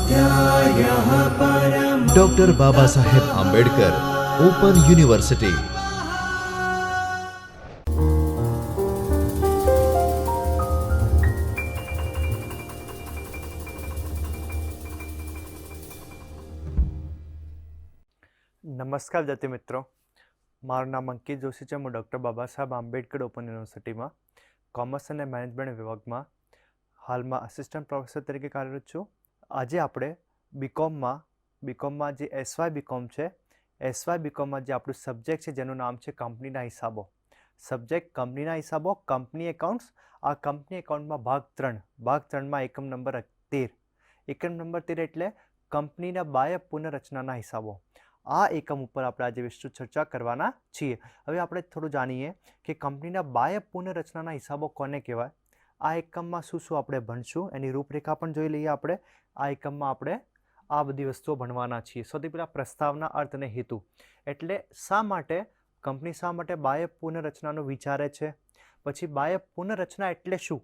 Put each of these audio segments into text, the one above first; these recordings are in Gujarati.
स्वाध्यायः परमः doctor Baba Saheb Ambedkar open university. નમસ્કાર વિદ્યાર્થી મિત્રો, મારું નામ અંકિત જોશી છે. હું ડૉક્ટર બાબા સાહેબ આંબેડકર ઓપન યુનિવર્સિટીમાં કોમર્સ અને મેનેજમેન્ટ વિભાગમાં હાલમાં આસિસ્ટન્ટ પ્રોફેસર તરીકે કાર્યરત છું. આજે આપણે બીકોમમાં જે એસવાય બીકોમ છે, એસવાય બીકોમમાં જે આપણું સબ્જેક્ટ છે જેનું નામ છે કંપનીના હિસાબો. સબ્જેક્ટ કંપનીના હિસાબો, કંપની એકાઉન્ટ્સ. આ કંપની એકાઉન્ટમાં ભાગ 3માં એકમ નંબર 13. એકમ નંબર 13 એટલે કંપનીના બાહ્ય પુનઃરચનાના હિસાબો. આ એકમ ઉપર આપણે આજે વિસ્તૃત ચર્ચા કરવાના છીએ. હવે આપણે થોડું જાણીએ કે કંપનીના બાહ્ય પુનઃરચનાના હિસાબો કોને કહેવાય. આ એકમમાં શું શું આપણે ભણશું એની રૂપરેખા પણ જોઈ લઈએ. આપણે આ એકમમાં આપણે આ બધી વસ્તુઓ ભણવાના છીએ. સૌથી પહેલાં પ્રસ્તાવના, અર્થ અને હેતુ. એટલે કંપની શા માટે બાહ્ય પુનઃરચનાનું વિચારે છે. પછી બાહ્ય પુનઃરચના એટલે શું,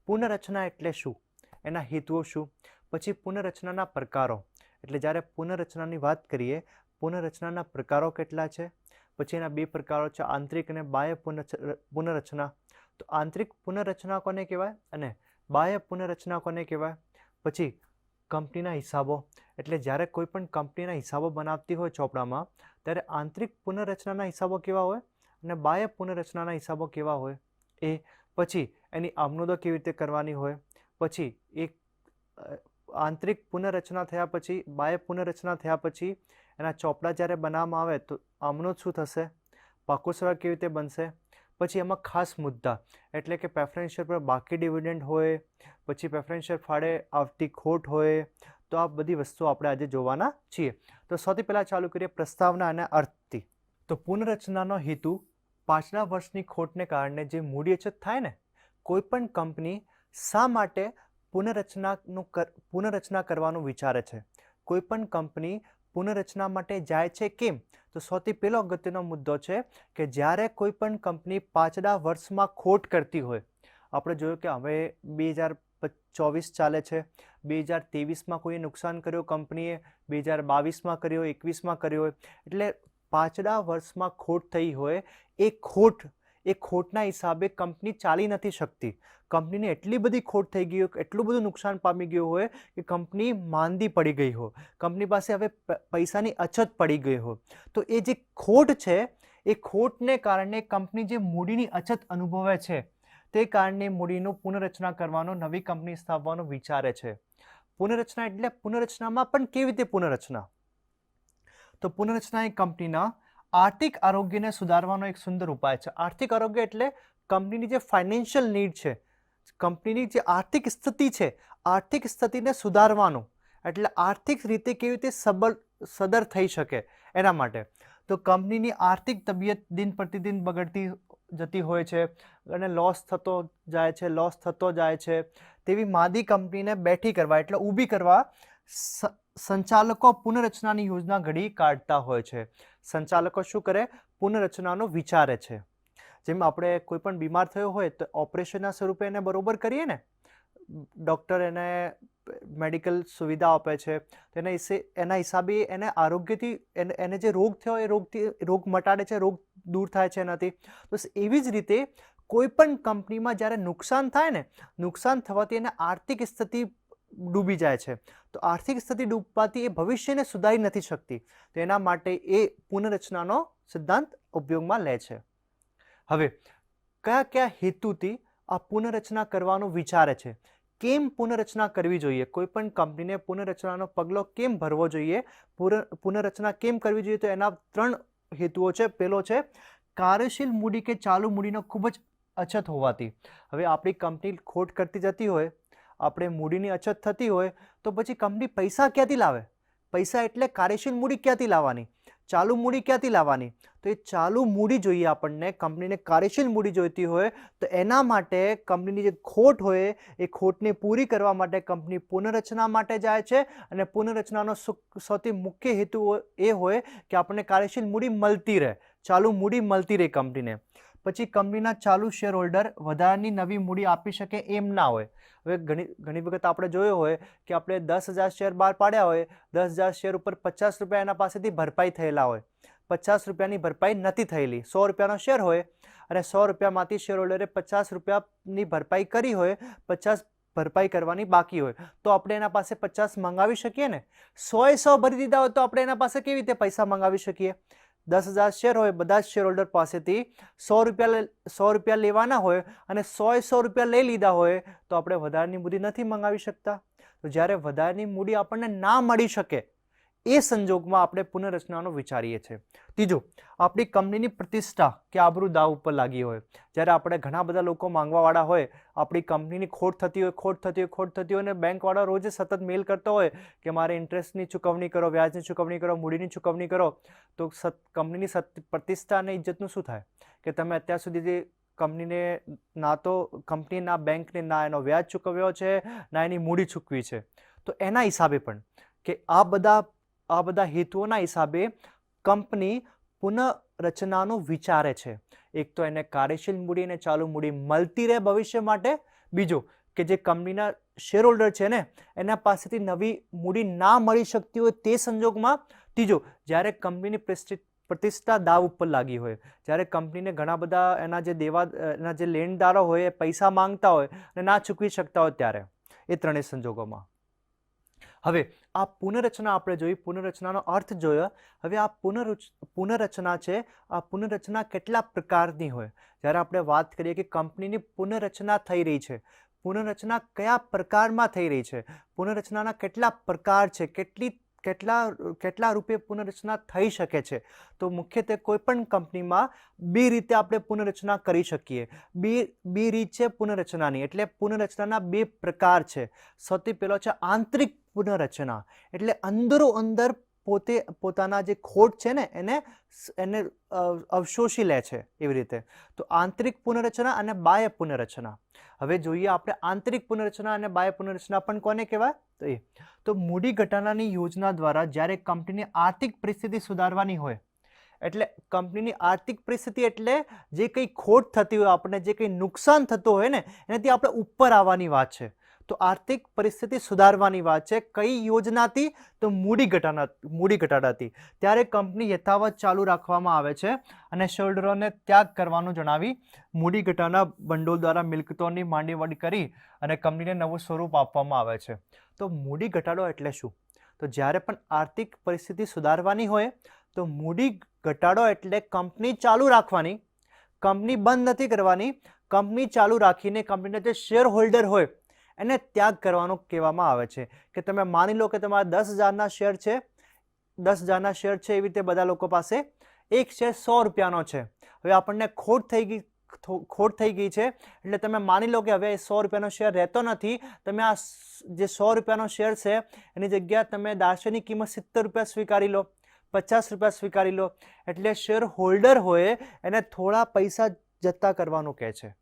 પુનઃરચના એટલે શું, એના હેતુઓ શું. પછી પુનઃરચનાના પ્રકારો. એટલે જ્યારે પુનઃરચનાની વાત કરીએ, પુનઃરચનાના પ્રકારો કેટલા છે. પછી એના 2 પ્રકારો છે, આંતરિક અને બાહ્ય પુનઃરચના. તો આંતરિક પુનઃરચના કોને કહેવાય અને બાહ્ય પુનઃરચના કોને કહેવાય. પછી કંપનીના હિસાબો. એટલે જ્યારે કોઈ પણ કંપનીના હિસાબો બનાવતી હોય ચોપડામાં, ત્યારે આંતરિક પુનઃરચનાના હિસાબો કેવા હોય અને બાહ્ય પુનઃરચનાના હિસાબો કેવા હોય એ. પછી એની અવનોંધો કેવી રીતે કરવાની હોય. પછી એક આંતરિક પુનઃરચના થયા પછી, બાહ્ય પુનઃરચના થયા પછી એના ચોપડા જ્યારે બનાવવામાં આવે તો અવનોધ શું થશે, પાકું સરળ કેવી રીતે બનશે. પછી એમાં ખાસ મુદ્દા એટલે કે પ્રેફરન્સ શેર પર બાકી ડિવિડન્ડ હોય, પછી પ્રેફરન્સ શેર ફાળે આવતી ખોટ હોય. તો આ બધી વસ્તુઓ આપણે આજે જોવાના છીએ. તો સૌથી પહેલાં ચાલુ કરીએ પ્રસ્તાવના અને અર્થથી. તો પુનઃરચનાનો હેતુ પાછલા વર્ષની ખોટને કારણે જે મૂડી અછત થાય ને, કોઈ પણ કંપની શા માટે પુનઃરચના કરવાનું વિચારે છે. કોઈ પણ કંપની પુનઃરચના માટે જાય છે કેમ. તો સૌથી પહેલો અગત્યનો મુદ્દો છે કે જ્યારે કોઈ પણ કંપની પાછલા વર્ષમાં ખોટ કરતી હોય. આપણે જોયું કે હવે 2024 ચાલે છે, 2023માં કોઈએ નુકસાન કર્યું કંપનીએ, 2022માં કર્યો, 21માં કર્યો હોય. એટલે પાછલા વર્ષમાં ખોટ થઈ હોય, એ ખોટના હિસાબે કંપની ચાલી નથી શકતી. કંપનીને એટલી બધી ખોટ થઈ ગઈ હોય, એટલું બધું નુકસાન પામી ગયું હોય કે કંપની માંદી પડી ગઈ હોય, કંપની પાસે હવે પૈસાની અછત પડી ગઈ હોય. તો એ જે ખોટ છે, એ ખોટને કારણે કંપની જે મૂડીની અછત અનુભવે છે, તે કારણે મૂડીનું પુનઃરચના કરવાનો, નવી કંપની સ્થાપવાનો વિચારે છે. પુનઃરચના એટલે પુનઃરચનામાં પણ કેવી રીતે પુનઃરચના. તો પુનઃરચના એ કંપનીના આર્થિક આરોગ્યને સુધારવાનો એક સુંદર ઉપાય છે. આર્થિક આરોગ્ય એટલે કંપનીની જે ફાઇનાન્શિયલ નીડ છે, કંપનીની જે આર્થિક સ્થિતિ છે, આર્થિક સ્થિતિને સુધારવાનું. એટલે આર્થિક રીતે કેવી રીતે સદ્ધર થઈ શકે એના માટે. તો કંપનીની આર્થિક તબિયત દિન પ્રતિદિન બગડતી જતી હોય છે અને લોસ થતો જાય છે. તેવી માદી કંપનીને બેઠી કરવા એટલે ઊભી કરવા સંચાલકો પુનઃરચનાની યોજના ઘડી કાઢતા હોય છે. સંચાલકો શું કરે, પુનઃરચનાનો વિચારે છે. જેમ આપણે કોઈ પણ બીમાર થયો હોય તો ઓપરેશનના સ્વરૂપે એને બરોબર કરીએ ને, ડૉક્ટર એને મેડિકલ સુવિધા આપે છે. તો એના હિસાબે એને આરોગ્યથી એને જે રોગ થયો એ રોગ મટાડે છે, રોગ દૂર થાય છે એનાથી. તો એવી જ રીતે કોઈ પણ કંપનીમાં જ્યારે નુકસાન થાય ને, નુકસાન થવાથી એને આર્થિક સ્થિતિ ડૂબી જાય છે. તો આર્થિક સ્થિતિ ડૂબવાથી એ ભવિષ્યને સુધારી નથી શકતી. તો એના માટે એ પુનઃરચનાનો સિદ્ધાંત ઉપયોગમાં લે છે. હવે કયા હેતુથી આ પુનઃરચના કરવાનું વિચારે છે, કેમ પુનઃરચના કરવી જોઈએ, કોઈ પણ કંપનીને પુનઃરચનાનો પગલો કેમ ભરવો જોઈએ, પુનઃરચના કેમ કરવી જોઈએ. તો એના 3 હેતુઓ છે. પહેલો છે કાર્યશીલ મૂડી કે ચાલુ મૂડીનો ખૂબ જ અછત હોવાથી. હવે આપણી કંપની ખોટ કરતી જતી હોય, આપણે મૂડીની અછત થતી હોય, તો પછી કંપની પૈસા ક્યાંથી લાવે. પૈસા એટલે કાર્યશીલ મૂડી ક્યાંથી લાવવાની, ચાલુ મૂડી ક્યાંથી લાવવાની. તો એ ચાલુ મૂડી જોઈએ આપણને. કંપનીને કાર્યશીલ મૂડી જોઈતી હોય તો એના માટે કંપનીની જે ખોટ હોય એ ખોટને પૂરી કરવા માટે કંપની પુનઃરચના માટે જાય છે. અને પુનઃરચનાનો સૌથી મુખ્ય હેતુ એ હોય કે આપણને કાર્યશીલ મૂડી મળતી રહે, ચાલુ મૂડી મળતી રહે કંપનીને. પછી કંપનીના ચાલુ શેર હોલ્ડર વધારાની નવી મૂડી આપી શકે એમ ના હોય. હવે ઘણી વખત આપણે જોયું હોય કે આપણે 10,000 શેર બહાર પાડ્યા હોય, 10,000 શેર ઉપર 50 રૂપિયા એના પાસેથી ભરપાઈ થયેલા હોય, 50 રૂપિયાની ભરપાઈ નથી થયેલી. 100 રૂપિયાનો શેર હોય અને 100 રૂપિયામાંથી શેર હોલ્ડરે 50 રૂપિયાની ભરપાઈ કરી હોય, 50 ભરપાઈ કરવાની બાકી હોય, તો આપણે એના પાસે 50 મંગાવી શકીએ ને. 100 ભરી દીધા હોય તો આપણે એના પાસે કેવી રીતે પૈસા મંગાવી શકીએ? 10,000 શેર હોય, બધા જ શેર હોલ્ડર પાસેથી 100 રૂપિયા લેવાના હોય અને 100 રૂપિયા લઈ લીધા હોય તો આપણે વધારાની મૂડી નથી મંગાવી શકતા. તો જ્યારે વધારાની મૂડી આપણને ના મળી શકે એ સંજોગમાં આપણે પુનઃરચનાનો વિચારીએ છીએ. ત્રીજું, આપણી કંપનીની પ્રતિષ્ઠા કે આબરૂ દાવ ઉપર લાગી હોય. જ્યારે આપણે ઘણા બધા લોકો માંગવાવાળા હોય, આપણી કંપનીની ખોટ થતી હોય અને બેંકવાળા રોજ સતત મેલ કરતો હોય કે મારે ઇન્ટરેસ્ટની ચૂકવણી કરો, વ્યાજની ચૂકવણી કરો, મૂડીની ચૂકવણી કરો, તો કંપનીની પ્રતિષ્ઠા અને ઇજ્જતનું શું થાય? કે તમે અત્યાર સુધી કંપનીને ના તો કંપનીના બેંકને ના એનો વ્યાજ ચૂકવ્યો છે, ના એની મૂડી ચૂકવી છે. તો એના હિસાબે પણ કે આ બધા હેતુઓના હિસાબે કંપની પુનઃરચનાનું વિચારે છે. એક તો એને કાર્યશીલ મૂડી અને ચાલુ મૂડી મળતી રહે ભવિષ્ય માટે. બીજું કે જે કંપનીના શેર હોલ્ડર છે ને એના પાસેથી નવી મૂડી ના મળી શકતી હોય તે સંજોગમાં. ત્રીજું, જ્યારે કંપનીની પ્રતિષ્ઠા દાવ ઉપર લાગી હોય, જ્યારે કંપનીને ઘણા બધા એના જે લેણદારો હોય એ પૈસા માંગતા હોય અને ના ચૂકવી શકતા હોય ત્યારે. એ ત્રણેય સંજોગોમાં. હવે આ પુનઃરચના આપણે જોઈ, પુનઃરચનાનો અર્થ જોયો. હવે આ પુનઃરચના છે, આ પુનઃરચના કેટલા પ્રકારની હોય? જ્યારે આપણે વાત કરીએ કે કંપનીની પુનઃરચના થઈ રહી છે, પુનઃરચના કયા પ્રકારમાં થઈ રહી છે, પુનઃરચનાના કેટલા પ્રકાર છે, કેટલા રૂપે પુનઃરચના થઈ શકે છે, તો મુખ્યત્વે કોઈ પણ કંપનીમાં બે રીતે આપણે પુનઃરચના કરી શકીએ. બે રીત છે પુનઃરચનાની, એટલે પુનઃરચનાના બે પ્રકાર છે. સૌથી પહેલો છે આંતરિક પુનઃરચના, એટલે અંદરો અંદર પોતાના જે ખોટ છે ને એને અવશોષી લે છે એવી રીતે. તો આંતરિક પુનઃરચના અને બાહ્ય પુનઃરચના. હવે જોઈએ આપણે આંતરિક પુનઃરચના અને બાહ્ય પુનઃરચના પણ કોને કહેવાય? તો મૂડી ઘટાડાની યોજના દ્વારા જ્યારે કંપનીની આર્થિક પરિસ્થિતિ સુધારવાની હોય, એટલે કંપનીની આર્થિક પરિસ્થિતિ એટલે જે કંઈ ખોટ થતી હોય, આપણને જે કંઈ નુકસાન થતું હોય ને એનાથી આપણે ઉપર આવવાની વાત છે. તો આર્થિક પરિસ્થિતિ સુધારવાની વાત છે. કઈ યોજનાથી? તો મૂડી ઘટાડાથી. ત્યારે કંપની યથાવત ચાલુ રાખવામાં આવે છે અને શેરહોલ્ડરોને ત્યાગ કરવાનું જણાવી મૂડી ઘટાડા ભંડોળ દ્વારા મિલકતોની માંડવડી કરી અને કંપનીને નવું સ્વરૂપ આપવામાં આવે છે. તો મૂડી ઘટાડો એટલે શું? તો જ્યારે પણ આર્થિક પરિસ્થિતિ સુધારવાની હોય તો મૂડી ઘટાડો એટલે કંપની ચાલુ રાખવાની, કંપની બંધ નથી કરવાની. કંપની ચાલુ રાખીને કંપનીના જે શેર હોલ્ડર હોય એને ત્યાગ કરવાનો કહેવામાં આવે છે. કે તમે માની લો કે તમારા 10,000ના શેર છે, 10,000ના શેર છે, એવી રીતે બધા લોકો પાસે એક શેર 100 રૂપિયાનો છે. હવે આપણને ખોટ થઈ ગઈ છે, એટલે તમે માની લો કે હવે 100 રૂપિયાનો શેર રહેતો નથી. તમે આ જે 100 રૂપિયાનો શેર છે એની જગ્યા તમે દાર્શનિક કિંમત 70 રૂપિયા સ્વીકારી લો, 50 રૂપિયા સ્વીકારી લો. એટલે શેર હોલ્ડર હોય એને થોડા પૈસા જતા કરવાનું કહે છે,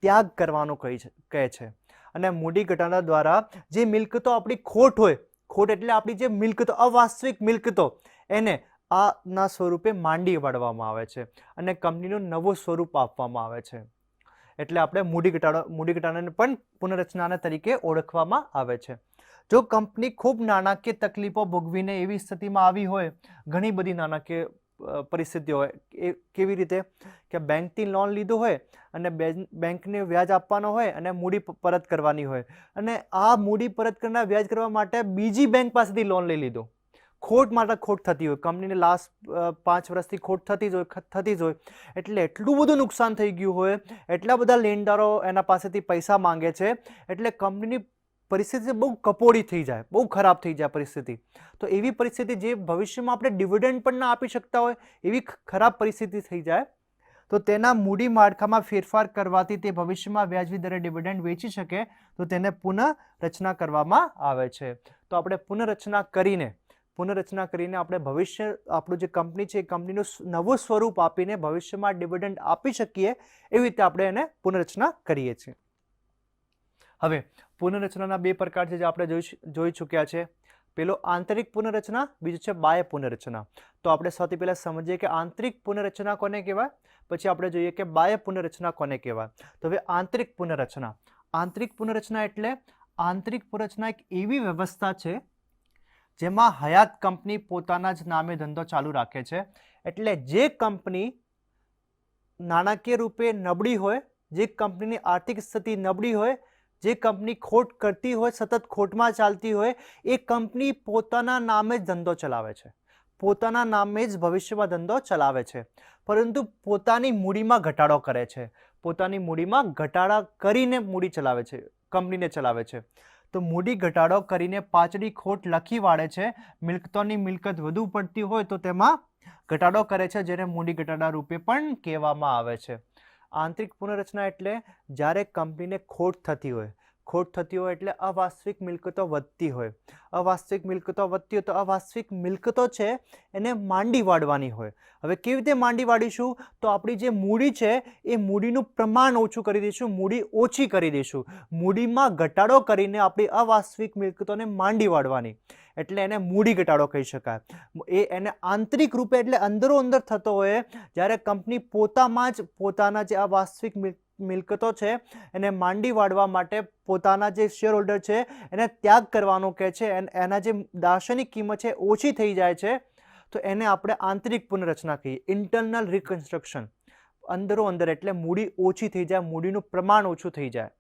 ત્યાગ કરવાનું કહે છે. અને મૂડી ઘટાડા દ્વારા જે મિલકતો આપણી ખોટ હોય, ખોટ એટલે આપણી જે મિલકતો, અવાસ્તવિક મિલકતો, એને આના સ્વરૂપે માંડી વાળવામાં આવે છે અને કંપનીનું નવું સ્વરૂપ આપવામાં આવે છે. એટલે આપણે મૂડી ઘટાડાને પણ પુનઃરચનાના તરીકે ઓળખવામાં આવે છે. જો કંપની ખૂબ નાણાકીય તકલીફો ભોગવીને એવી સ્થિતિમાં આવી હોય, ઘણી બધી નાણાકીય પરિસ્થિતિ હોય, કેવી રીતે કે બેંકથી લોન લીધું હોય અને બેંકને વ્યાજ આપવાનો હોય અને મૂડી પરત કરવાની હોય, અને આ મૂડી પરત કરનાર વ્યાજ કરવા માટે બીજી બેંક પાસેથી લોન લઈ લીધો. ખોટ થતી હોય, કંપનીને લાસ્ટ 5 વર્ષથી ખોટ થતી જ હોય, એટલે એટલું બધું નુકસાન થઈ ગયું હોય, એટલા બધા લેણદારો એના પાસેથી પૈસા માંગે છે, એટલે કંપનીની પરિસ્થિતિ બહુ કપોળી થઈ જાય, બહુ ખરાબ થઈ જાય પરિસ્થિતિ. તો એવી પરિસ્થિતિ જે ભવિષ્યમાં આપણે ડિવિડન્ડ પણ ના આપી શકતા હોય એવી ખરાબ પરિસ્થિતિ થઈ જાય, તો તેના મૂડી માળખામાં ફેરફાર કરવાથી તે ભવિષ્યમાં વ્યાજબી દરે ડિવિડન્ડ વેચી શકે, તો તેને પુનઃરચના કરવામાં આવે છે. તો આપણે પુનઃરચના કરીને આપણે ભવિષ્ય, આપણું જે કંપની છે એ કંપનીનું નવું સ્વરૂપ આપીને ભવિષ્યમાં ડિવિડન્ડ આપી શકીએ એવી રીતે આપણે એને પુનઃરચના કરીએ છીએ. હવે પુનઃરચનાના બે પ્રકાર છે જે આપણે જોઈ ચૂક્યા છે. પેલો આંતરિક પુનઃરચના, બીજું છે બાહ્ય પુનઃરચના. તો આપણે સૌથી પહેલા સમજીએ કે આંતરિક પુનઃરચના કોને કહેવાય, પછી આપણે જોઈએ કે બાહ્ય પુનઃરચના કોને કહેવાય. તો હવે આંતરિક પુનઃરચના. આંતરિક પુનઃરચના એટલે આંતરિક પુનઃરચના એક એવી વ્યવસ્થા છે જેમાં હયાત કંપની પોતાના જ નામે ધંધો ચાલુ રાખે છે. એટલે જે કંપની નાણાકીય રૂપે નબળી હોય, જે કંપનીની આર્થિક સ્થિતિ નબળી હોય, જે કંપની ખોટ કરતી હોય, સતત ખોટમાં ચાલતી હોય, એ કંપની પોતાના નામે જ ધંધો ચલાવે છે, પોતાના નામે જ ભવિષ્યમાં ધંધો ચલાવે છે, પરંતુ પોતાની મૂડીમાં ઘટાડો કરે છે, પોતાની મૂડીમાં ઘટાડા કરીને મૂડી ચલાવે છે, કંપનીને ચલાવે છે. તો મૂડી ઘટાડો કરીને પાછળી ખોટ લખી વાળે છે. મિલકતોની મિલકત વધુ પડતી હોય તો તેમાં ઘટાડો કરે છે, જેને મૂડી ઘટાડા રૂપે પણ કહેવામાં આવે છે. આંતરિક પુનઃરચના એટલે જ્યારે કંપનીને ખોટ થતી હોય એટલે અવાસ્તવિક મિલકતો વધતી હોય. અવાસ્તવિક મિલકતો વધતી હોય તો અવાસ્તવિક મિલકતો છે એને માંડી વાળવાની હોય. હવે કેવી રીતે માંડી વાળીશું? તો આપણી જે મૂડી છે એ મૂડીનું પ્રમાણ ઓછું કરી દઈશું, મૂડી ઓછી કરી દઈશું. મૂડીમાં ઘટાડો કરીને આપણી અવાસ્તવિક મિલકતોને માંડી વાળવાની, એટલે એને મૂડી ઘટાડો કહી શકાય. એને આંતરિક રૂપે એટલે અંદરો અંદર થતો હોય જ્યારે કંપની પોતામાં જ પોતાના જે અવાસ્તવિક મિલકતો છે એને માંડી વાળવા માટે પોતાના જે શેર હોલ્ડર છે એને ત્યાગ કરવાનો કહે છે. એના જે દાર્શનિક કિંમત છે ઓછી થઈ જાય છે, તો એને આપણે આંતરિક પુનઃરચના કહીએ, ઇન્ટરનલ રિકન્સ્ટ્રક્શન. અંદરો અંદર એટલે મૂડી ઓછી થઈ જાય, મૂડીનું પ્રમાણ ઓછું થઈ જાય.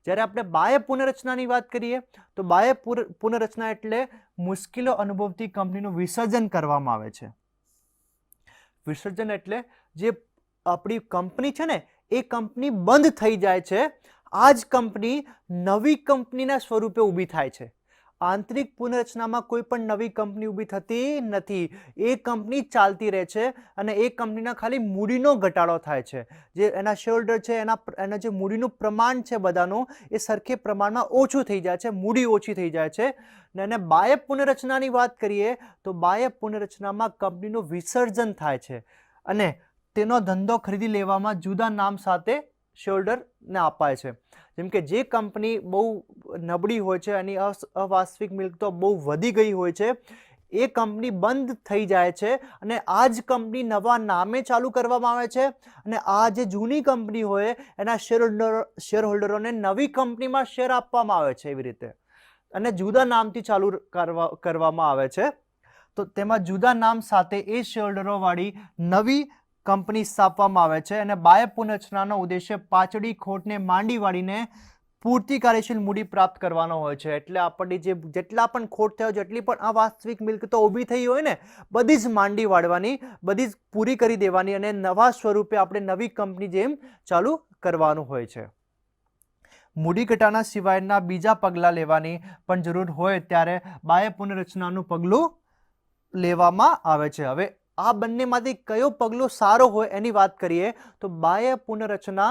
જ્યારે આપણે બાહ્ય પુનઃરચનાની વાત કરીએ તો બાહ્ય પુનઃરચના એટલે મુશ્કેલીઓ અનુભવતી કંપનીનું વિસર્જન કરવામાં આવે છે. વિસર્જન એટલે જે આપણી કંપની છે ને એ કંપની બંધ થઈ જાય છે, આ જ કંપની નવી કંપનીના સ્વરૂપે ઊભી થાય છે. આંતરિક પુનઃરચનામાં કોઈ પણ નવી કંપની ઊભી થતી નથી, એ કંપની ચાલતી રહે છે અને એ કંપનીના ખાલી મૂડીનો ઘટાડો થાય છે. જે એના શેરહોલ્ડર છે એના જે મૂડીનું પ્રમાણ છે બધાનું એ સરખે પ્રમાણમાં ઓછું થઈ જાય છે, મૂડી ઓછી થઈ જાય છે. અને બાહ્ય પુનઃરચનાની વાત કરીએ તો બાહ્ય પુનઃરચનામાં કંપનીનું વિસર્જન થાય છે અને તેનો ધંધો ખરીદી લેવામાં જુદા નામ સાથે શેરહોલ્ડરને અપાય છે. જેમ કે જે કંપની બહુ નબળી હોય છે, એની અવાસ્તવિક મિલકતો બહુ વધી ગઈ હોય છે, એ કંપની બંધ થઈ જાય છે અને આ જ કંપની નવા નામે ચાલુ કરવામાં આવે છે અને આ જે જૂની કંપની હોય એના શેરહોલ્ડરોને નવી કંપનીમાં શેર આપવામાં આવે છે એવી રીતે, અને જુદા નામથી ચાલુ કરવામાં આવે છે. તો તેમાં જુદા નામ સાથે એ શેરહોલ્ડરો વાળી નવી કંપની સ્થાપવામાં આવે છે અને બાહ્ય પુનઃરચનાનો ઉદ્દેશ્ય પાછળી ખોટને માંડી વાળીને પૂરતી કાર્યશીલ મૂડી પ્રાપ્ત કરવાનો હોય છે. એટલે આપણી જેટલા પણ ખોટ થયો, જેટલી પણ અવાસ્તવિક મિલકતો ઊભી થઈ હોય ને બધી જ માંડી વાળવાની, બધી જ પૂરી કરી દેવાની અને નવા સ્વરૂપે આપણે નવી કંપની જેમ ચાલુ કરવાનું હોય છે. મૂડી ઘટાડા સિવાયના બીજા પગલાં લેવાની પણ જરૂર હોય ત્યારે બાહ્ય પુનઃરચનાનું પગલું લેવામાં આવે છે. હવે આ બંનેમાંથી કયો પગલું સારો હોય એની વાત કરીએ તો બાહ્ય પુનઃરચના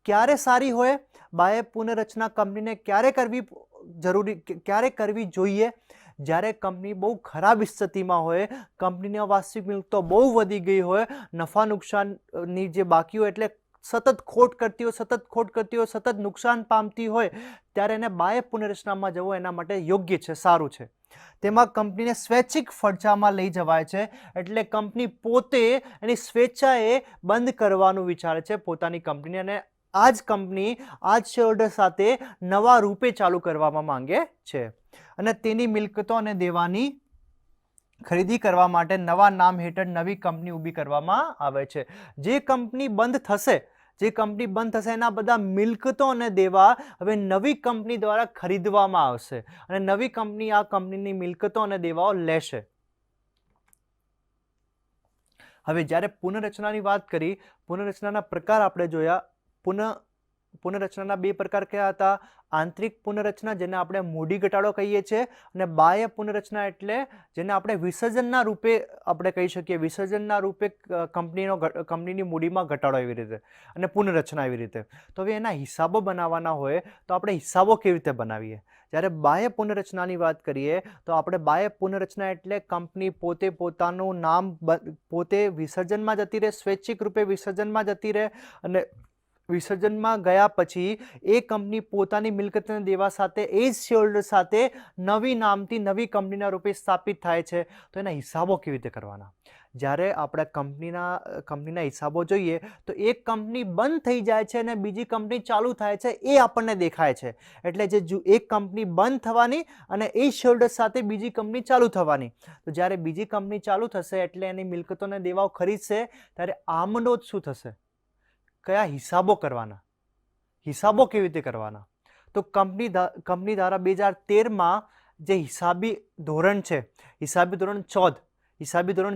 ક્યારે સારી હોય, બાહ્ય પુનઃરચના કંપનીને ક્યારે કરવી જોઈએ? જ્યારે કંપની બહુ ખરાબ સ્થિતિમાં હોય, કંપનીની વાસ્તવિક મિલકતો બહુ વધી ગઈ હોય, નફા નુકસાનની જે બાકી હોય એટલે સતત ખોટ કરતી હોય, સતત નુકસાન પામતી હોય, ત્યારે એને બાહ્ય પુનઃરચનામાં જવું એના માટે યોગ્ય છે, સારું છે. તેમાં કંપનીને સ્વૈચ્છિક ફડચામાં લઈ જવાય છે, એટલે કંપની પોતે એની સ્વેચ્છાએ બંધ કરવાનું વિચારે છે પોતાની કંપનીને, અને આ જ કંપની આ જ શેરહોલ્ડર સાથે નવા રૂપે ચાલુ કરવામાં માંગે છે અને તેની મિલકતો અને દેવાની ખરીદી કરવા માટે નવા નામ હેઠળ નવી કંપની ઊભી કરવામાં આવે છે. જે કંપની બંધ થશે એના બધા મિલકતો અને દેવા હવે નવી કંપની દ્વારા ખરીદવામાં આવશે અને નવી કંપની આ કંપનીની મિલકતો અને દેવાઓ લેશે. હવે જ્યારે પુનઃરચનાની વાત કરી, પુનઃરચનાના પ્રકાર આપણે જોયા. પુનઃરચનાના બે પ્રકાર કયા હતા? આંતરિક પુનઃરચના, જેને આપણે મૂડી ઘટાડો કહીએ છીએ, અને બાહ્ય પુનઃરચના એટલે જેને આપણે વિસર્જનના રૂપે આપણે કહી શકીએ, વિસર્જનના રૂપે કંપનીની મૂડીમાં ઘટાડો એવી રીતે અને પુનઃરચના એવી રીતે. તો હવે એના હિસાબો બનાવવાના હોય તો આપણે હિસાબો કેવી રીતે બનાવીએ? જ્યારે બાહ્ય પુનઃરચનાની વાત કરીએ તો આપણે બાહ્ય પુનઃરચના એટલે કંપની પોતે પોતાનું નામ પોતે વિસર્જનમાં જતી રહે, સ્વૈચ્છિક રૂપે વિસર્જનમાં જતી રહે અને વિસર્જનમાં ગયા પછી એ કંપની પોતાની મિલકતના દેવા સાથે એ જ શેરહોલ્ડર સાથે નવી નામથી નવી કંપનીના રૂપે સ્થાપિત થાય છે. તો એના હિસાબો કેવી રીતે કરવાના? જ્યારે આપણે કંપનીના હિસાબો જોઈએ તો એક કંપની બંધ થઈ જાય છે અને બીજી કંપની ચાલુ થાય છે એ આપણને દેખાય છે. એટલે એક કંપની બંધ થવાની અને એ શેરહોલ્ડર સાથે બીજી કંપની ચાલુ થવાની. તો જ્યારે બીજી કંપની ચાલુ થશે એટલે એની મિલકતોને દેવાઓ ખરીદશે ત્યારે આમનોંધ શું થશે? કયા હિસાબો કરવાના? હિસાબો કેવી રીતે કરવાના? તો કંપની ધારા 2013માં જે હિસાબી ધોરણ છે, હિસાબી ધોરણ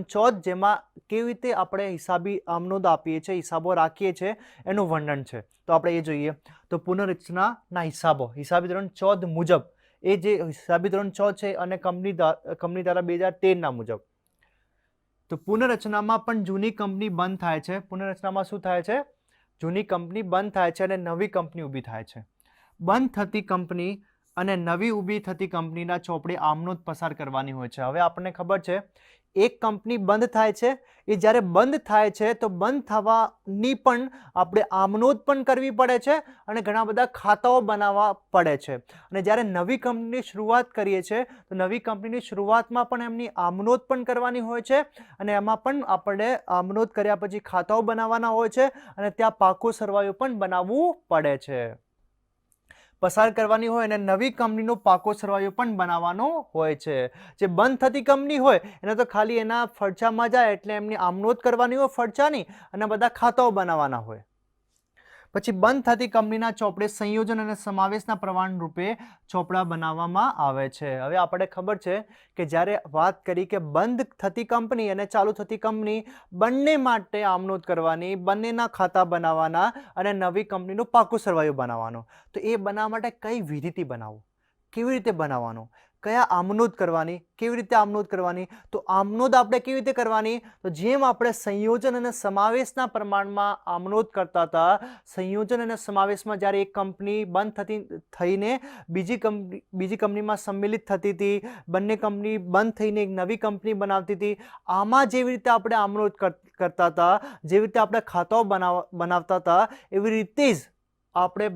14, જેમાં કેવી રીતે આપણે હિસાબી આમનોંધ આપીએ છીએ, હિસાબો રાખીએ છીએ એનું વર્ણન છે. તો આપણે એ જોઈએ. તો પુનઃરચનાના હિસાબો હિસાબી ધોરણ 14 મુજબ, એ જે હિસાબી ધોરણ 14 છે અને કંપની ધારા 2013ના મુજબ. તો પુનઃરચનામાં પણ જૂની કંપની બંધ થાય છે. પુનઃરચનામાં શું થાય છે? જૂની કંપની બંધ થાય છે અને નવી કંપની ઊભી થાય છે. બંધ થતી કંપની અને નવી ઊભી થતી કંપનીના ચોપડે આમનોંધ પસાર કરવાની હોય છે. હવે આપણને ખબર છે એક કંપની બંધ થાય છે, એ જ્યારે બંધ થાય છે તો બંધ થવાની પણ આપણે આમનોંધ પણ કરવી પડે છે અને ઘણા બધા ખાતાઓ બનાવવા પડે છે. અને જ્યારે નવી કંપનીની શરૂઆત કરીએ છીએ તો નવી કંપનીની શરૂઆતમાં પણ એમની આમનોંધ પણ કરવાની હોય છે અને એમાં પણ આપણે આમનોંધ કર્યા પછી ખાતાઓ બનાવવાના હોય છે અને ત્યાં પાકો સરવાયો પણ બનાવવું પડે છે, પસાર કરવાની હોય અને નવી કંપનીનો પાકો સરવાયો પણ બનાવવાનો હોય છે. જે બંધ થતી કંપની હોય એને તો ખાલી એના ફરજામાં જાય એટલે એમની આમનોંધ કરવાની હોય ફરજાની અને બધા ખાતાઓ બનાવવાના હોય. પછી બંધ થતી કંપનીના ચોપડે સંયોજન અને સમાવેશના પ્રમાણ રૂપે ચોપડા બનાવવામાં આવે છે. હવે આપણે ખબર છે કે જ્યારે વાત કરી કે બંધ થતી કંપની અને ચાલુ થતી કંપની બંને માટે આમનોંધ કરવાની, બંનેના ખાતા બનાવવાના અને નવી કંપનીનો પાકો સરવાયો બનાવવાનો. તો એ બનાવવા માટે કઈ વિધિથી બનાવવું, કેવી રીતે બનાવવાનો, કયા આમનોંધ કરવાની, કેવી રીતે આમનોંધ કરવાની? તો આમનોંધ આપણે કેવી રીતે કરવાની? તો જેમ આપણે સંયોજન અને સમાવેશના પ્રમાણમાં આમનોંધ કરતા હતા, સંયોજન અને સમાવેશમાં જ્યારે એક કંપની બંધ થઈને બીજી કંપનીમાં સંમિલિત થતી હતી, બંને કંપની બંધ થઈને એક નવી કંપની બનાવતી હતી, આમાં જેવી રીતે આપણે આમનોંધ કરતા હતા, જેવી રીતે આપણે ખાતાઓ બનાવતા હતા, એવી રીતે જ આપણે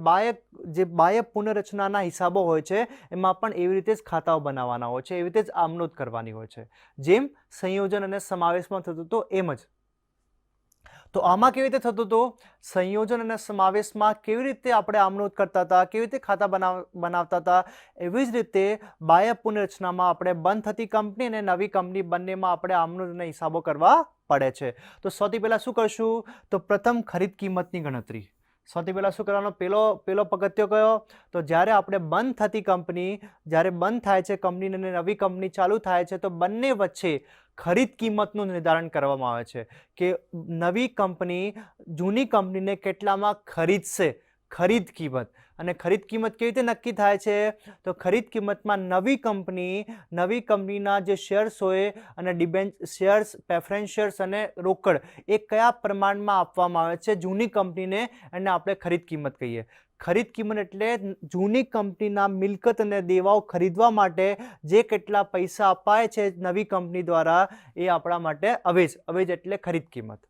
બાહ્ય પુનઃરચનાના હિસાબો હોય છે એમાં પણ એવી રીતે જ ખાતાઓ બનાવવાના હોય છે, એવી રીતે જ આમનોંધ કરવાની હોય છે, જેમ સંયોજન અને સમાવેશમાં થતું હતું એમ જ. તો આમાં કેવી રીતે થતું હતું? સંયોજન અને સમાવેશમાં કેવી રીતે આપણે આમનોંધ કરતા હતા, કેવી રીતે ખાતા બનાવતા હતા, એવી જ રીતે બાહ્ય પુનઃરચનામાં આપણે બંધ થતી કંપની અને નવી કંપની બંનેમાં આપણે આમનોંધ અને હિસાબો કરવા પડે છે. તો સૌથી પહેલા શું કરશું? તો પ્રથમ ખરીદ કિંમતની ગણતરી. સૌથી પહેલા શું કરવાનો? પેલો પગથિયો કયો? તો જ્યારે આપણે બંધ થતી કંપની જ્યારે બંધ થાય છે કંપની અને નવી કંપની ચાલુ થાય છે તો બંને વચ્ચે ખરીદ કિંમતનું નિર્ધારણ કરવામાં આવે છે કે નવી કંપની જૂની કંપનીને કેટલામાં ખરીદશે, ખરીદ કિંમત. અને ખરીદ કિંમત કેવી રીતે નક્કી થાય છે? તો ખરીદ કિંમતમાં નવી કંપનીના જે શેર્સ હોય અને શેર્સ, પ્રેફરન્સ શેર્સ અને રોકડ એ કયા પ્રમાણમાં આપવામાં આવે છે જૂની કંપનીને, એને આપણે ખરીદ કિંમત કહીએ. ખરીદ કિંમત એટલે જૂની કંપનીના મિલકત અને દેવાઓ ખરીદવા માટે જે કેટલા પૈસા અપાય છે નવી કંપની દ્વારા એ આપણા માટે અવેજ એટલે ખરીદ કિંમત.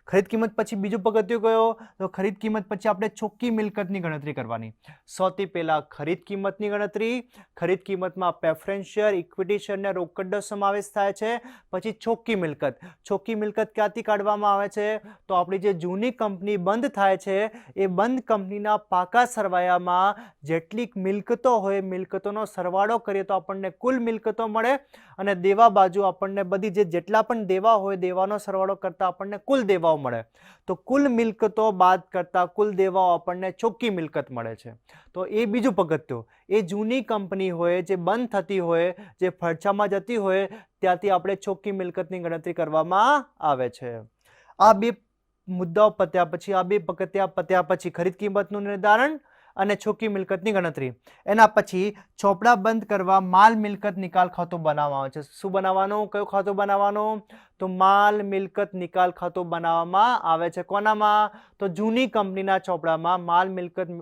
ખરીદ કિંમત પછી બીજું પગથિયું કયો? તો ખરીદ કિંમત પછી આપણે ચોખ્ખી મિલકતની ગણતરી કરવાની. સૌથી પહેલા ખરીદ કિંમતની ગણતરી, ખરીદ કિંમતમાં પ્રેફરન્સ શેર, ઇક્વિટી શેર અને રોકડનો સમાવેશ થાય છે. પછી ચોખ્ખી મિલકત. ચોખ્ખી મિલકત ક્યાંથી કાઢવામાં આવે છે? તો આપણી જે જૂની કંપની બંધ થાય છે એ બંધ કંપનીના પાકા સરવાયામાં જેટલી મિલકતો હોય મિલકતોનો સરવાળો કરીએ તો આપણને કુલ મિલકતો મળે અને દેવા બાજુ આપણને બધી જેટલા પણ દેવા હોય દેવાનો સરવાળો કરતા આપણને કુલ દેવાઓ મળે. તો કુલ મિલકતો બાદ કરતા કુલ દેવાઓ આપણને ચોખ્ખી મિલકત મળે છે. તો એ બીજું પગથિયું. એ જૂની કંપની હોય જે બંધ થતી હોય, જે ફરજામાં જતી હોય ત્યાંથી આપણે ચોખ્ખી મિલકતની ગણતરી કરવામાં આવે છે. આ બે મુદ્દાઓ પત્યા પછી, આ બે પગથિયા પત્યા પછી ખરીદ કિંમતનું નિર્ધારણ અને ચોખ્ખી મિલકતની ગણતરી. એના પછી ચોપડા બંધ કરવા માલ મિલકત નિકાલ ખાતું બનાવવામાં આવે છે. શું બનાવવાનું? કયું ખાતું બનાવવાનું? તો માલ મિલકત નિકાલ ખાતું બનાવવામાં આવે છે. કોનામાં? તો જૂની કંપનીના ચોપડામાં માલ મિલકત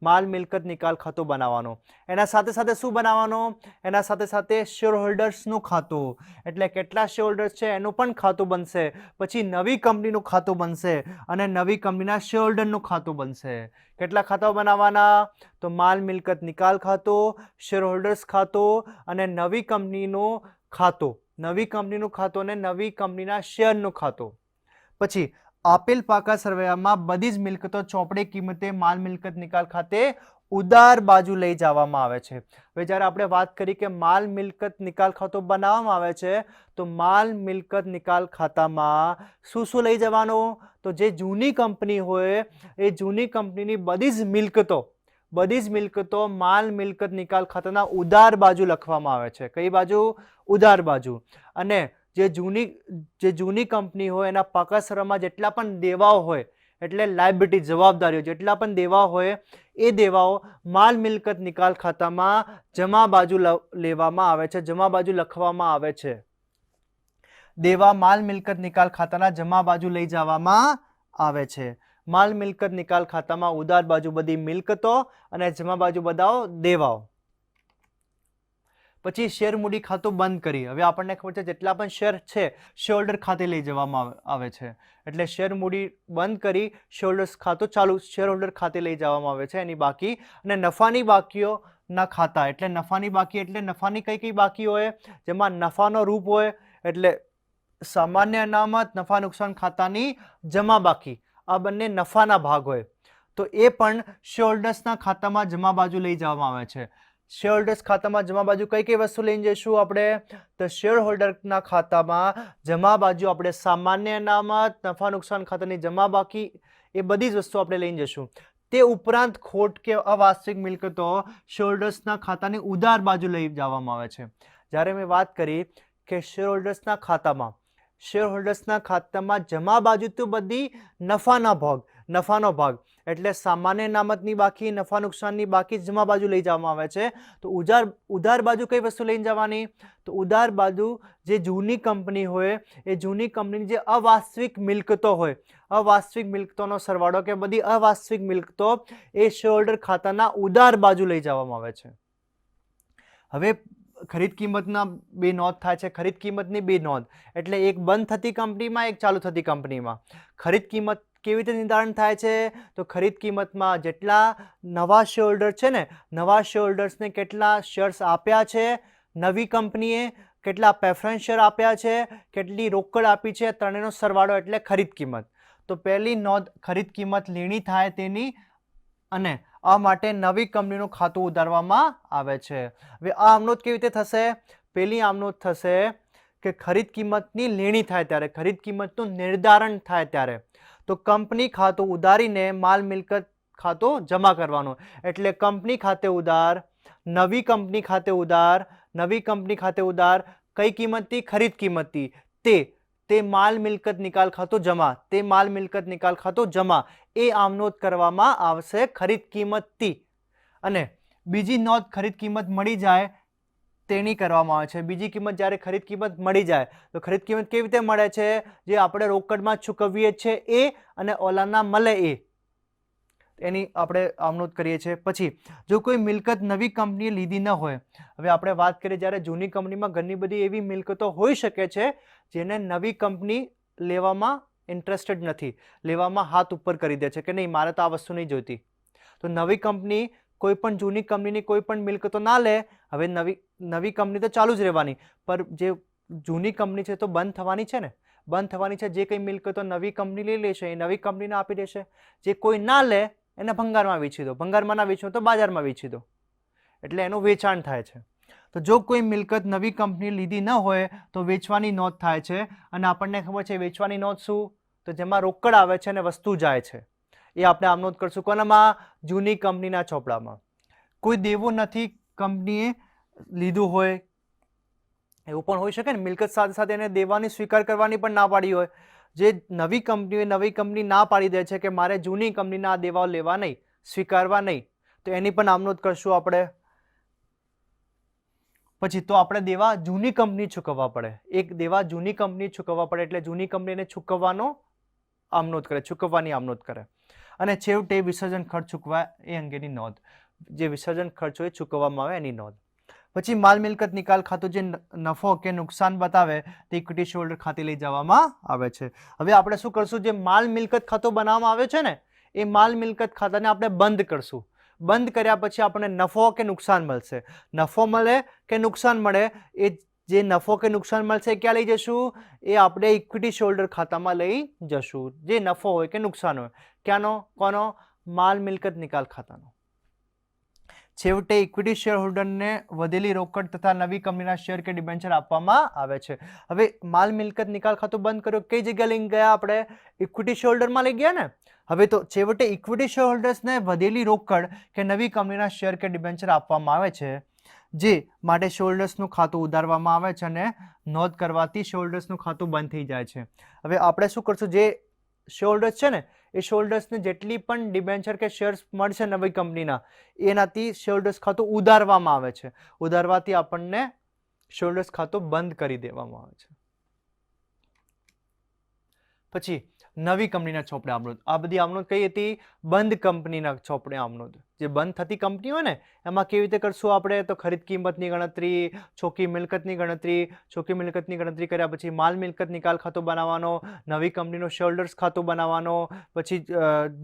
માલ મિલકત નિકાલ ખાતું બનાવવાનો. એના સાથે સાથે શું બનાવવાનો? એના સાથે સાથે શેર હોલ્ડર્સનું ખાતું, એટલે કેટલા શેર હોલ્ડર્સ છે એનું પણ ખાતું બનશે. પછી નવી કંપનીનું ખાતું બનશે અને નવી કંપનીના શેર હોલ્ડરનું ખાતું બનશે. કેટલા ખાતાઓ બનાવવાના? તો માલ મિલકત નિકાલ ખાતું, શેર હોલ્ડર્સ ખાતું અને નવી કંપનીનું ખાતું, નવી કંપનીનું ખાતું અને નવી કંપનીના શેરનું ખાતું. પછી આપેલ પાકા સરવૈયામાં બધી જ મિલકતો ચોપડે કિંમતે માલ મિલકત નિકાલ ખાતે ઉદાર બાજુ લઈ જવામાં આવે છે. હવે જ્યારે આપણે વાત કરી કે માલ મિલકત નિકાલ ખાતું બનાવવામાં આવે છે, તો માલ મિલકત નિકાલ ખાતામાં શું શું લઈ જવાનું? તો જે જૂની કંપની હોય એ જૂની કંપનીની બધી જ મિલકતો માલ મિલકત નિકાલ ખાતાના ઉદાર બાજુ લખવામાં આવે છે. કઈ બાજુ? ઉદાર બાજુ. અને જે જૂની કંપની હોય એના પાકા સરવૈયામાં જેટલા પણ દેવાઓ હોય, એટલે લાયબિલિટી, જવાબદારીઓ, જેટલા પણ દેવા હોય એ દેવાઓ માલ મિલકત નિકાલ ખાતામાં જમા બાજુ લેવામાં આવે છે, જમા બાજુ લખવામાં આવે છે. દેવા માલ મિલકત નિકાલ ખાતાના જમા બાજુ લઈ જવામાં આવે છે. માલ મિલકત નિકાલ ખાતામાં ઉદાર બાજુ બધી મિલકતો અને જમા બાજુ બધા દેવાઓ. પછી શેર મૂડી ખાતું બંધ કરી. હવે આપણને ખબર છે જેટલા પણ શેર છે શેર હોલ્ડર ખાતે લઈ જવામાં આવે છે, એટલે શેર મૂડી બંધ કરી શેર હોલ્ડર્સ ખાતું ચાલુ શેર હોલ્ડર ખાતે લઈ જવામાં આવે છે એની બાકી. અને નફાની બાકીઓના ખાતા, એટલે નફાની બાકી એટલે નફાની કઈ બાકી હોય? જેમાં નફાનો રૂપ હોય, એટલે સામાન્ય અનામત, નફા નુકસાન ખાતાની જમા બાકી, આ બંને નફાના ભાગ હોય, તો એ પણ શેર હોલ્ડર્સના ખાતામાં જમા બાજુ લઈ જવામાં આવે છે. શેર હોલ્ડર્સ ખાતામાં જમા બાજુ કઈ વસ્તુ લઈને જઈશું આપણે? તો શેર હોલ્ડરના ખાતામાં જમા બાજુ આપણે સામાન્ય અનામત, નફા નુકસાન ખાતાની જમા બાકી, એ બધી જ વસ્તુ આપણે લઈને જઈશું. તે ઉપરાંત ખોટ કે અવાસ્તવિક મિલકતો શેર હોલ્ડર્સના ખાતાની ઉદાર બાજુ લઈ જવામાં આવે છે. જ્યારે મેં વાત કરી કે શેર હોલ્ડર્સના ખાતામાં જમા બાજુ તો બધી નફાનો ભાગ, એટલે સામાન્ય અનામતની બાકી, નફા નુકસાનની બાકી જમા બાજુ લઈ જવામાં આવે છે. તો ઉધાર બાજુ કઈ વસ્તુ લઈને જવાની? તો ઉધાર બાજુ જે જૂની કંપની હોય એ જૂની કંપનીની જે અવાસ્તવિક મિલકતો હોય, અવાસ્તવિક મિલકતોનો સરવાળો કે બધી અવાસ્તવિક મિલકતો એ શેર હોલ્ડર ખાતાના ઉદાર બાજુ લઈ જવામાં આવે છે. હવે ખરીદ કિંમતના બે નોંધ થાય છે. ખરીદ કિંમતની બે નોંધ એટલે એક બંધ થતી કંપનીમાં, એક ચાલુ થતી કંપનીમાં. ખરીદ કિંમત કેવી રીતે નિર્ધારણ થાય છે? તો ખરીદ કિંમતમાં જેટલા નવા શેર હોલ્ડર છે ને, નવા શેર હોલ્ડર્સને કેટલા શેર્સ આપ્યા છે નવી કંપનીએ, કેટલા પ્રેફરન્સ શેર આપ્યા છે, કેટલી રોકડ આપી છે, ત્રણેયનો સરવાળો એટલે ખરીદ કિંમત. તો પહેલી નોંધ ખરીદ કિંમત લેણી થાય તેની, અને આ માટે નવી કંપનીનું ખાતું ઉધારવામાં આવે છે. હવે આ આમનોંધ કેવી રીતે થશે? પહેલી આમનોંધ થશે કે ખરીદ કિંમતની લેણી થાય ત્યારે, ખરીદ કિંમતનું નિર્ધારણ થાય ત્યારે, તો કંપની ખાતું ઉધારીને માલ મિલકત ખાતું જમા કરવાનું. એટલે કંપની ખાતે ઉધાર, નવી કંપની ખાતે ઉધાર, નવી કંપની ખાતે ઉધાર, કઈ કિંમતથી? ખરીદ કિંમતથી. તે માલ મિલકત નિકાલ ખાતું જમા, તે માલ મિલકત નિકાલ ખાતું જમા, એ આમનોંધ કરવામાં આવશે ખરીદ કિંમતથી. અને બીજી નોંધ ખરીદ કિંમત મળી જાય તેની કરવામાં આવે છે. બીજી કિંમત જ્યારે ખરીદ કિંમત મળી જાય, તો ખરીદ કિંમત કેવી રીતે મળે છે? જે આપણે રોકડમાં ચૂકવીએ છીએ એ અને ઓલાના મળે એ, એની આપણે આમનોંધ કરીએ છીએ. પછી જો કોઈ મિલકત નવી કંપનીએ લીધી ન હોય, હવે આપણે વાત કરીએ જ્યારે જૂની કંપનીમાં ઘણી બધી એવી મિલકતો હોઈ શકે છે જેને નવી કંપની લેવામાં ઇન્ટરેસ્ટેડ નથી, લેવામાં હાથ ઉપર કરી દે છે કે નહીં, મારે તો આ વસ્તુ નહીં જોઈતી. તો નવી કંપની કોઈ પણ જૂની કંપનીની કોઈ પણ મિલકતો ના લે. હવે નવી કંપની તો ચાલુ જ રહેવાની, પર જે જૂની કંપની છે તો બંધ થવાની છે ને, બંધ થવાની છે. જે કંઈ મિલકતો નવી કંપની લઈ લેશે એ નવી કંપનીને આપી દેશે. જે કોઈ ના લે એને ભંગારમાં વેચી દો, ભંગારમાં ના વેચો તો બજારમાં વેચી દો, એટલે એનું વેચાણ થાય છે. તો જો કોઈ મિલકત નવી કંપની લીધી ન હોય તો વેચવાની નોંધ થાય છે. અને આપણને ખબર છે વેચવાની નોંધ શું? તો જેમાં રોકડ આવે છે અને વસ્તુ જાય છે, એ આપણે આમનોંધ કરશું. કોનામાં? જૂની કંપનીના ચોપડામાં. કોઈ દેવું નથી કંપનીએ લીધું હોય, એવું પણ હોઈ શકે ને, મિલકત સાથે સાથે એને દેવાની સ્વીકાર કરવાની પણ ના પાડી હોય. જે નવી કંપની ના પાડી દે છે કે મારે જૂની કંપનીના આ દેવાઓ લેવા નહીં, સ્વીકારવા નહીં, તો એની પણ આમનોંધ કરશું આપણે. પછી તો આપણે દેવા જૂની કંપની ચૂકવવા પડે, એક દેવા જૂની કંપની ચૂકવવા પડે, એટલે જૂની કંપનીને ચૂકવવાનો આમનોંધ કરે, ચૂકવવાની આમનોંધ કરે. અને છેવટે વિસર્જન ખર્ચ ચૂકવા એ અંગેની નોંધ, જે વિસર્જન ખર્ચ હોય ચૂકવવામાં આવે એની નોંધ. પછી માલ મિલકત નિકાલ ખાતું જે નફો કે નુકસાન બતાવે તે ઇક્વિટી શેરહોલ્ડર ખાતે લઈ જવામાં આવે છે. હવે આપણે શું કરશું, જે માલ મિલકત ખાતું બનાવવામાં આવે છે ને એ માલ મિલકત ખાતાને આપણે બંધ કરશું. બંધ કર્યા પછી આપણને નફો કે નુકસાન મળશે. નફો મળે કે નુકસાન મળે, એ જે નફો કે નુકસાન મળશે એ ક્યાં લઈ જશું, એ આપણે ઇક્વિટી શેરહોલ્ડર ખાતામાં લઈ જશું. જે નફો હોય કે નુકસાન હોય, ક્યાંનો, કોનો, માલ મિલકત નિકાલ ખાતાનો. છેવટે ઇક્વિટી શેરહોલ્ડરને વધેલી રોકડ તથા નવી કંપનીના શેર કે ડિબેન્ચર આપવામાં આવે છે. હવે માલ મિલકત નિકાલ ખાતું બંધ કર્યો, કઈ જગ્યાએ લઈ ગયા આપણે, ઇક્વિટી શેરહોલ્ડરમાં લઈ ગયા ને. હવે તો છેવટે ઇક્વિટી શેરહોલ્ડર્સને વધેલી રોકડ કે નવી કંપનીના શેર કે ડિબેન્ચર આપવામાં આવે છે, જે માટે શેરહોલ્ડર્સનું ખાતું ઉધારવામાં આવે છે અને નોંધ કરવાથી શેરહોલ્ડર્સનું ખાતું બંધ થઈ જાય છે. હવે આપણે શું કરશું, જે શેરહોલ્ડર્સ છે ને એ શેરહોલ્ડર્સને જેટલી પણ ડિબેન્ચર કે શેર્સ મળશે નવી કંપનીના, એનાથી શેરહોલ્ડર્સ ખાતું ઉધારવામાં આવે છે. ઉધારવાથી આપણને શેરહોલ્ડર્સ ખાતું બંધ કરી દેવામાં આવે છે. પછી નવી કંપનીના ચોપડે આમનોંધ. આ બધી આમનોંધ કઈ હતી, બંધ કંપનીના ચોપડે આમનોંધ. જે બંધ થતી કંપની હોય ને એમાં કેવી રીતે કરશું આપણે, તો ખરીદ કિંમતની ગણતરી, ચોખ્ખી મિલકતની ગણતરી, ચોખ્ખી મિલકતની ગણતરી કર્યા પછી માલ મિલકત નિકાલ ખાતું બનાવવાનો, નવી કંપનીનો શેરહોલ્ડર્સ ખાતું બનાવવાનો, પછી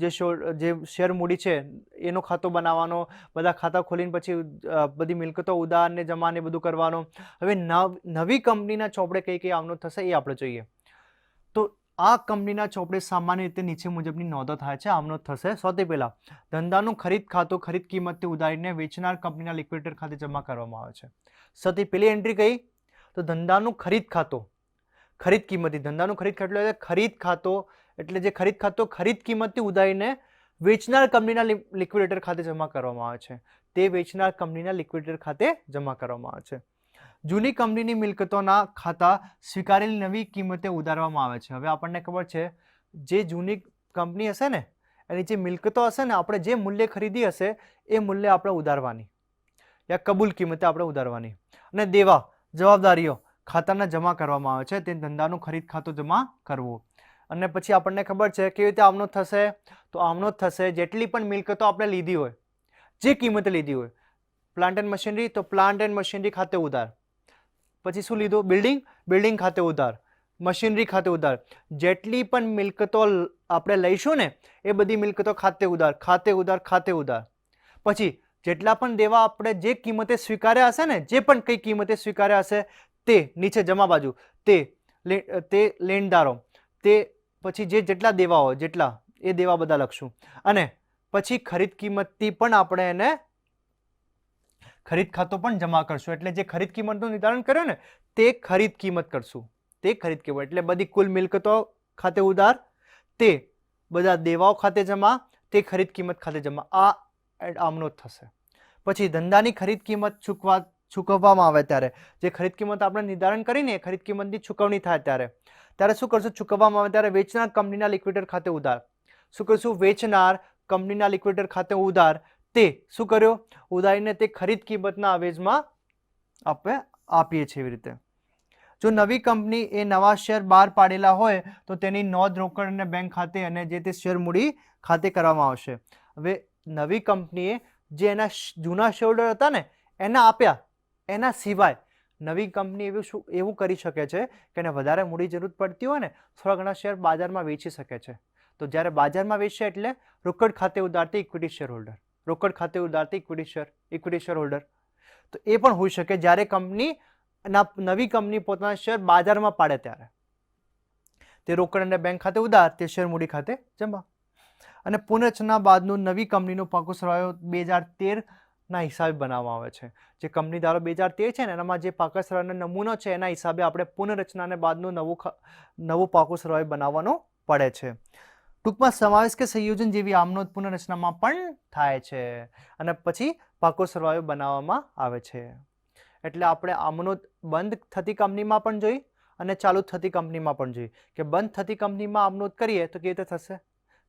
જે શેર મૂડી છે એનો ખાતું બનાવવાનો, બધા ખાતા ખોલીને પછી બધી મિલકતો ઉધાર ને જમા ને બધું કરવાનું. હવે નવી કંપનીના ચોપડે કઈ કઈ આમનોંધ થશે એ આપણે જોઈએ. તો આ કંપનીના ચોપડે સામાન્ય રીતે નીચે મુજબની નોંધો થાય છે, આમનોંધ થશે. સૌથી પહેલા ધંધાનું ખરીદ ખાતું ખરીદ કિંમતથી ઉધારીને વેચનાર કંપનીના લિક્વિડેટર ખાતે જમા કરવામાં આવે છે. સૌથી પહેલી એન્ટ્રી કઈ, તો ધંધાનું ખરીદ ખાતું ખરીદ કિંમતથી, ધંધાનું ખરીદ ખાતું એટલે ખરીદ ખાતું, એટલે જે ખરીદ ખાતું ખરીદ કિંમતથી ઉધારીને વેચનાર કંપનીના લિક્વિડેટર ખાતે જમા કરવામાં આવે છે. તે વેચનાર કંપનીના લિક્વિડેટર ખાતે જમા કરવામાં આવે છે. જૂની કંપનીની મિલકતોના ખાતા સ્વીકારેલી નવી કિંમતે ઉધારવામાં આવે છે. હવે આપણને ખબર છે જે જૂની કંપની હશે ને એની જે મિલકતો હશે ને, આપણે જે મૂલ્ય ખરીદી હશે એ મૂલ્ય આપણે ઉધારવાની, યા કબૂલ કિંમતે આપણે ઉધારવાની. અને દેવા જવાબદારીઓ ખાતાના જમા કરવામાં આવે છે, તે ધંધાનું ખરીદ ખાતું જમા કરવું. અને પછી આપણને ખબર છે કેવી રીતે આમનોંધ થશે, તો આમનોંધ થશે જેટલી પણ મિલકતો આપણે લીધી હોય, જે કિંમતે લીધી હોય, પ્લાન્ટ એન્ડ મશીનરી તો પ્લાન્ટ એન્ડ મશીનરી ખાતે ઉધાર. પછી શું લીધું, બિલ્ડિંગ, બિલ્ડિંગ ખાતે ઉધાર, મશીનરી ખાતે ઉધાર. જેટલી પણ મિલકતો આપણે લઈશું ને એ બધી મિલકતો ખાતે ઉધાર, ખાતે ઉધાર, ખાતે ઉધાર. પછી જેટલા પણ દેવા આપણે જે કિંમતે સ્વીકાર્યા હશે ને, જે પણ કઈ કિંમતે સ્વીકાર્યા હશે તે નીચે જમા બાજુ તે લેણદારો, તે પછી જેટલા દેવા હોય જેટલા એ દેવા બધા લખશું. અને પછી ખરીદ કિંમતથી પણ આપણે એને ખરીદ ખાતું પણ જમા કરશું. એટલે જે ખરીદ કિંમતનું નિર્ધારણ કર્યું ને તે ખરીદ કિંમત કરશું, તે ખરીદ કિંમત એટલે બધી કુલ મિલકતો ખાતે ઉધાર, તે બધા દેવાઓ ખાતે જમા, તે ખરીદ કિંમત ખાતે જમા. આ આમનોંધ થશે. પછી ધંધાની ખરીદ કિંમત ચૂકવવામાં આવે ત્યારે, જે ખરીદ કિંમત આપણે નિર્ધારણ કરીને ખરીદ કિંમતની ચૂકવણી થાય ત્યારે શું કરશું, ચૂકવવામાં આવે ત્યારે વેચનાર કંપનીના લિક્વિડેટર ખાતે ઉધાર. શું કરશું, વેચનાર કંપનીના લિક્વિડેટર ખાતે ઉધાર. તે શું કર્યો, ઉધારીને તે ખરીદ કિંમતના અવેજમાં આપણે આપીએ છીએ. એવી રીતે જો નવી કંપની એ નવા શેર બહાર પાડેલા હોય તો તેની નોંધ રોકડ અને બેંક ખાતે અને જે તે શેર મૂડી ખાતે કરવામાં આવશે. હવે નવી કંપનીએ જે એના જૂના શેરહોલ્ડર હતા ને એને આપ્યા, એના સિવાય નવી કંપની એવું કરી શકે છે કે એને વધારે મૂડી જરૂર પડતી હોય ને થોડા ઘણા શેર બજારમાં વેચી શકે છે. તો જ્યારે બજારમાં વેચશે એટલે રોકડ ખાતે ઉધારતી ઇક્વિટી શેરહોલ્ડર, રોકડ ખાતે ઉધારતી ઇક્વિટી શેરહોલ્ડર. તો એ પણ હોઈ શકે જ્યારે નવી કંપની પોતાના શેર બજારમાં પાડે ત્યારે તે રોકડ અને બેંક ખાતે ઉધાર, તે શેર મૂડી ખાતે જમા. અને પુનઃરચના બાદનું નવી કંપનીનો પાકો સરવાળો 2013ના હિસાબે બનાવવામાં આવે છે. જે કંપની ધારો 2013 છે ને એનામાં જે પાકા સરવાળાનો નમૂનો છે એના હિસાબે આપણે પુનઃરચનાને બાદનું નવું પાકો સરવાળો બનાવવાનો પડે છે. ટૂંકમાં સમાવેશ કે સંયોજન જેવી આમનોંધ પુનઃરચનામાં પણ થાય છે અને પછી પાકો સરવાળો બનાવવામાં આવે છે. એટલે આપણે આમનોંધ બંધ થતી કંપનીમાં પણ જોઈ અને ચાલુ થતી કંપનીમાં પણ જોઈ કે બંધ થતી કંપનીમાં આમનોંધ કરીએ તો કેવી રીતે થશે,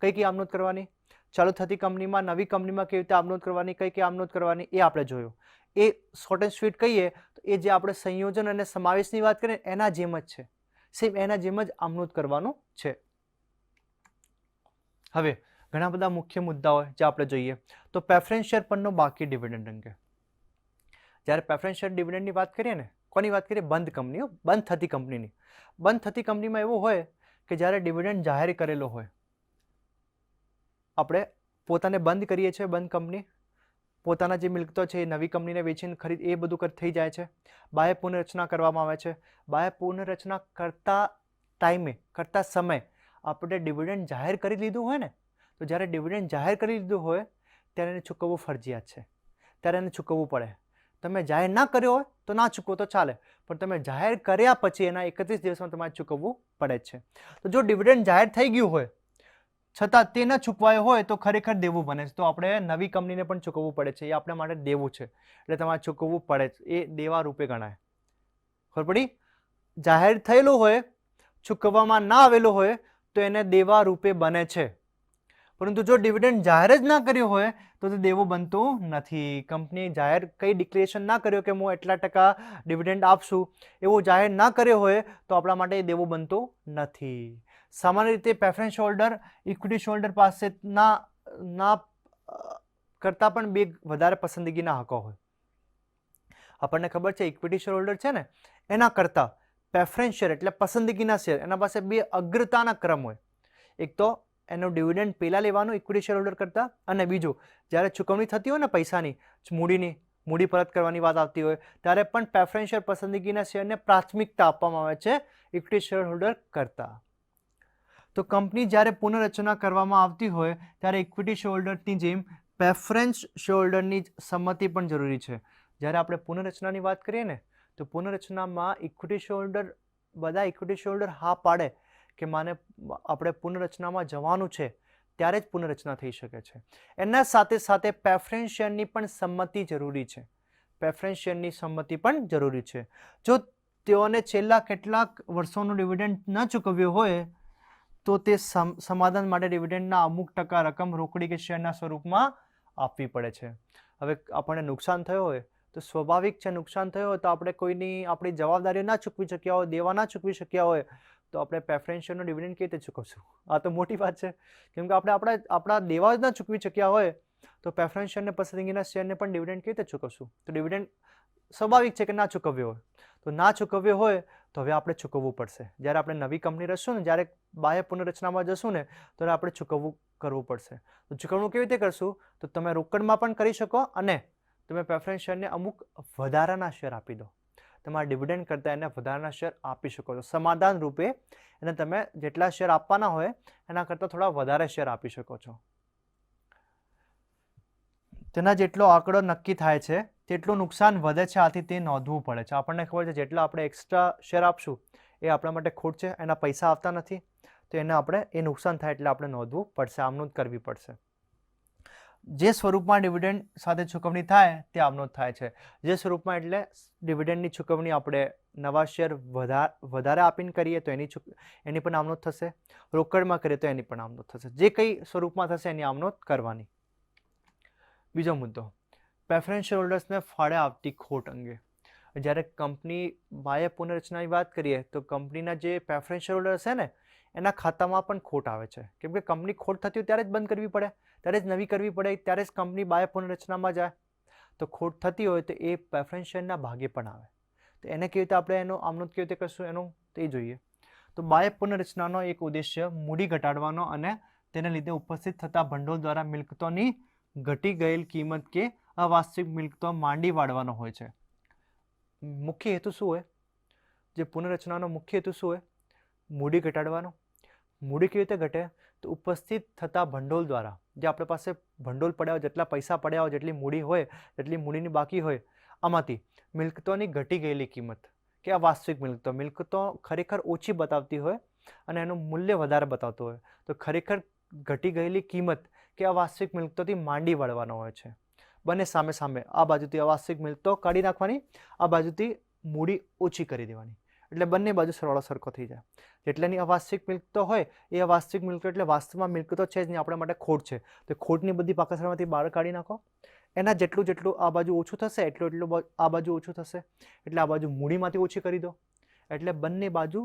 કઈ કઈ આમનોંધ કરવાની, ચાલુ થતી કંપનીમાં નવી કંપનીમાં કેવી રીતે આમનોંધ કરવાની, કઈ કઈ આમનોંધ કરવાની એ આપણે જોયું. એ શોર્ટ એન્ડ સ્વીટ કહીએ તો એ જે આપણે સંયોજન અને સમાવેશની વાત કરીએ એના જેમ જ છે, સેમ એના જેમ જ આમનોંધ કરવાનું છે. હવે ઘણા બધા મુખ્ય મુદ્દાઓ જે આપણે જોઈએ તો પ્રેફરન્સ શેર પરનો બાકી ડિવિડન્ડ અંગે. જ્યારે પ્રેફરન્સ શેર ડિવિડન્ડની વાત કરીએ ને, કોની વાત કરીએ? બંધ કંપનીઓ, બંધ થતી કંપનીની. બંધ થતી કંપનીમાં એવું હોય કે જ્યારે ડિવિડન્ડ જાહેર કરેલો હોય, આપણે પોતાને બંધ કરીએ છીએ, બંધ કંપની પોતાના જે મિલકતો છે એ નવી કંપનીને વેચીને ખરીદ એ બધું થઈ જાય છે. બાહ્ય પુનઃરચના કરવામાં આવે છે. બાહ્ય પુનઃરચના કરતા સમય આપણે ડિવિડન્ડ જાહેર કરી લીધું હોય ને, તો જ્યારે ડિવિડન્ડ જાહેર કરી લીધું હોય ત્યારે એને ચૂકવવું ફરજિયાત છે, ત્યારે એને ચૂકવવું પડે. તમે જાહેર ના કર્યો હોય તો ના ચૂકવો તો ચાલે, પણ તમે જાહેર કર્યા પછી એના 31 દિવસમાં તમારે ચૂકવવું પડે છે. તો જો ડિવિડન્ડ જાહેર થઈ ગયું હોય છતાં તે ન ચૂકવાયો હોય તો ખરેખર દેવું બને છે, તો આપણે નવી કંપનીને પણ ચૂકવવું પડે છે. એ આપણા માટે દેવું છે, એટલે તમારે ચૂકવવું પડે છે. એ દેવા રૂપે ગણાય. ખબર પડી? જાહેર થયેલું હોય, ચૂકવવામાં ના આવેલું હોય તો એને દેવા રૂપે બને છે. પરંતુ જો ડિવિડન્ડ જાહેર જ ના કર્યું હોય તો તે દેવું બનતું નથી. કંપની જાહેર કઈ ડિક્લેરેશન ના કર્યો કે હું એટલા ટકા ડિવિડન્ડ આપશું, એવું જાહેર ના કર્યો હોય તો આપણા માટે એ દેવું બનતું નથી. સામાન્ય રીતે પ્રેફરન્સ હોલ્ડર ઇક્વિટી હોલ્ડર પાસે ના કરતાં પણ બે વધારે પસંદગીના હકો હોય. આપણને ખબર છે ઇક્વિટી શેર હોલ્ડર છે ને, એના કરતાં પ્રેફરન્સ શેર એટલે પસંદગીના શેર, એના પાસે બે અગ્રતાના ક્રમ હોય. એક તો એનો ડિવિડન્ડ પહેલાં લેવાનું ઇક્વિટી શેર હોલ્ડર કરતાં, અને બીજું જ્યારે ચૂકવણી થતી હોય ને પૈસાની, મૂડી પરત કરવાની વાત આવતી હોય ત્યારે પણ પ્રેફરન્સ શેર પસંદગીના શેરને પ્રાથમિકતા આપવામાં આવે છે ઇક્વિટી શેર હોલ્ડર કરતાં. તો કંપની જ્યારે પુનઃરચના કરવામાં આવતી હોય ત્યારે ઇક્વિટી શેર હોલ્ડરની જેમ પ્રેફરન્સ શેર હોલ્ડરની સંમતિ પણ જરૂરી છે. જ્યારે આપણે પુનઃરચનાની વાત કરીએ ને, તો પુનઃરચનામાં ઇક્વિટી શેર હોલ્ડર, બધા ઇક્વિટી શેર હોલ્ડર હા પાડે કે માને આપણે પુનઃરચનામાં જવાનું છે ત્યારે જ પુનઃરચના થઈ શકે છે. એના સાથે સાથે પ્રેફરન્સ શેરની પણ સંમતિ જરૂરી છે. પ્રેફરન્સ શેરની સંમતિ પણ જરૂરી છે. જો તેઓને છેલ્લા કેટલાક વર્ષોનું ડિવિડન્ડ ન ચૂકવ્યું હોય તો તે સમાધાન માટે ડિવિડન્ડના અમુક ટકા રકમ રોકડી કે શેરના સ્વરૂપમાં આપવી પડે છે. હવે આપણને નુકસાન થયો હોય તો સ્વાભાવિક છે, નુકસાન થયો હોય તો આપણે આપણી જવાબદારીઓ ના ચૂકવી શક્યા હોય, દેવા ના ચૂકવી શક્યા હોય તો આપણે પ્રેફરન્સ શેરનો ડિવિડન્ડ કેવી રીતે ચૂકવશું? આ તો મોટી વાત છે, કેમ કે આપણે આપણા દેવા જ ના ચૂકવી શક્યા હોય તો પ્રેફરન્સ શેરને પસંદગીના શેરને પણ ડિવિડન્ડ કેવી રીતે ચૂકવશું? તો ડિવિડન્ડ સ્વાભાવિક છે કે ના ચૂકવ્યો હોય, તો ના ચૂકવ્યો હોય તો હવે આપણે ચૂકવવું પડશે. જ્યારે આપણે નવી કંપની રચશું ને, જ્યારે બાહ્ય પુનઃરચનામાં જશું ને, ત્યારે આપણે કરવું પડશે. તો ચૂકવણું કેવી રીતે કરશું? તો તમે રોકડમાં પણ કરી શકો અને તમે પ્રેફરન્સ શેરને અમુક વધારાના શેર આપી દો. તમારા ડિવિડન્ડ કરતાં એને વધારાના શેર આપી શકો છો. સમાધાન રૂપે એને તમે જેટલા શેર આપવાના હોય એના કરતાં થોડા વધારે શેર આપી શકો છો. તેના જેટલો આંકડો નક્કી થાય છે તેટલું નુકસાન વધે છે, આથી તે નોંધવું પડે છે. આપણને ખબર છે જેટલા આપણે એક્સ્ટ્રા શેર આપશું એ આપણા માટે ખોટ છે, એના પૈસા આવતા નથી, તો એ નુકસાન થાય એટલે આપણે નોંધવું પડશે, આમનોંધ કરવી પડશે. જે સ્વરૂપમાં ડિવિડન્ડ સાથે ચૂકવણી થાય તે આમનોંધ થાય છે. જે સ્વરૂપમાં એટલે ડિવિડન્ડની ચૂકવણી આપણે નવા શેર વધારે આપીને કરીએ તો એની પણ આમનોંધ થશે, રોકડમાં કરીએ તો એની પણ આમનોંધ થશે. જે કંઈ સ્વરૂપમાં થશે એની આમનોંધ કરવાની. બીજો મુદ્દો, પ્રેફરન્સ શેર હોલ્ડર્સને ફાળે આવતી ખોટ અંગે. જ્યારે કંપની બાહ્ય પુનઃરચનાની વાત કરીએ તો કંપનીના જે પ્રેફરન્સ શેર હોલ્ડર છે ને એના ખાતામાં પણ ખોટ આવે છે, કેમ કે કંપની ખોટ થતી હોય ત્યારે જ બંધ કરવી પડે, ત્યારે જ નવી કરવી પડે, ત્યારે જ કંપની બાહ્ય પુનઃરચનામાં જાય. તો ખોટ થતી હોય તો એ પ્રેફરન્સ શેરના ભાગે પણ આવે. તો એને કેવી રીતે આપણે એનો આમનોંધ કેવી રીતે કરશું એનું તે જોઈએ. તો બાહ્ય પુનઃરચનાનો એક ઉદ્દેશ્ય મૂડી ઘટાડવાનો અને તેને લીધે ઉપસ્થિત થતા ભંડોળ દ્વારા મિલકતોની ઘટી ગયેલ કિંમત કે અવાસ્તવિક મિલકતો માંડી વાળવાનો હોય છે. મુખ્ય હેતુ શું હોય? જે પુનઃરચનાનો મુખ્ય હેતુ શું હોય? મૂડી ઘટાડવાનો. મૂડી કેવી રીતે ઘટે? તો ઉપસ્થિત થતા ભંડોળ દ્વારા, જે આપણી પાસે ભંડોળ પડ્યા હોય, જેટલા પૈસા પડ્યા હોય, જેટલી મૂડી હોય, જેટલી મૂડીની બાકી હોય, આમાંથી મિલકતોની ઘટી ગયેલી કિંમત કે અવાસ્તવિક મિલકતો ખરેખર ઓછી બતાવતી હોય અને એનું મૂલ્ય વધારે બતાવતું હોય, તો ખરેખર ઘટી ગયેલી કિંમત કે અવાસ્તવિક મિલકતોથી માંડી વળવાનો હોય છે. બંને સામે સામે, આ બાજુથી અવાસ્તવિક મિલકતો કાઢી નાખવાની, આ બાજુથી મૂડી ઓછી કરી દેવાની, એટલે બંને બાજુ સરવાળો સરખો થઈ જાય. જેટલાની અવાસ્તવિક મિલકતો હોય એ અવાસ્તવિક મિલકતો એટલે વાસ્તવમાં મિલકતો છે જ નહીં, આપણા માટે ખોટ છે, તો ખોટની બધી પાકસરમાંથી બહાર કાઢી નાખો. એના જેટલું આ બાજુ ઓછું થશે એટલું આ બાજુ ઓછું થશે, એટલે આ બાજુ મૂડીમાંથી ઓછી કરી દો, એટલે બંને બાજુ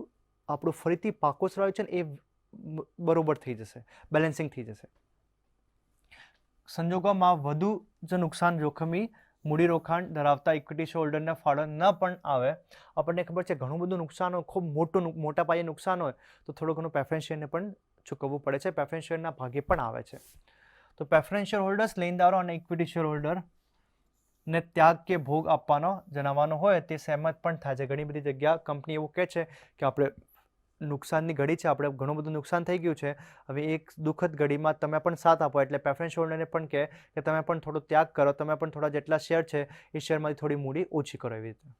આપણું ફરીથી પાકો સરવાળો છે ને એ બરોબર થઈ જશે, બેલેન્સિંગ થઈ જશે. સંજોગોમાં વધુ જો નુકસાન જોખમી મૂડીરોકાણ ધરાવતા ઇક્વિટી શેર હોલ્ડરને ફાળો ન પણ આવે, આપણને ખબર છે ઘણું બધું નુકસાન હોય, ખૂબ મોટા પાયે નુકસાન હોય તો થોડું ઘણું પ્રેફરન્સ શેરને પણ ચૂકવવું પડે છે, પ્રેફરન્સ શેરના ભાગે પણ આવે છે. તો પ્રેફરન્સ શેર હોલ્ડર્સ લેણદારો અને ઇક્વિટી શેર હોલ્ડર ને ત્યાગ કે ભોગ આપવાનો જણાવવાનો હોય તે સહેમત પણ થાય છે. ઘણી બધી જગ્યા કંપની એવું કહે છે કે આપણે નુકસાનની ઘડી છે, આપણે ઘણું બધું નુકસાન થઈ ગયું છે, હવે એક દુઃખદ ઘડીમાં તમે પણ સાથ આપો, એટલે પ્રેફરન્સ હોલ્ડરને પણ કહે કે તમે પણ થોડો ત્યાગ કરો, તમે પણ થોડા જેટલા શેર છે એ શેરમાંથી થોડી મૂડી ઓછી કરો, એવી રીતે.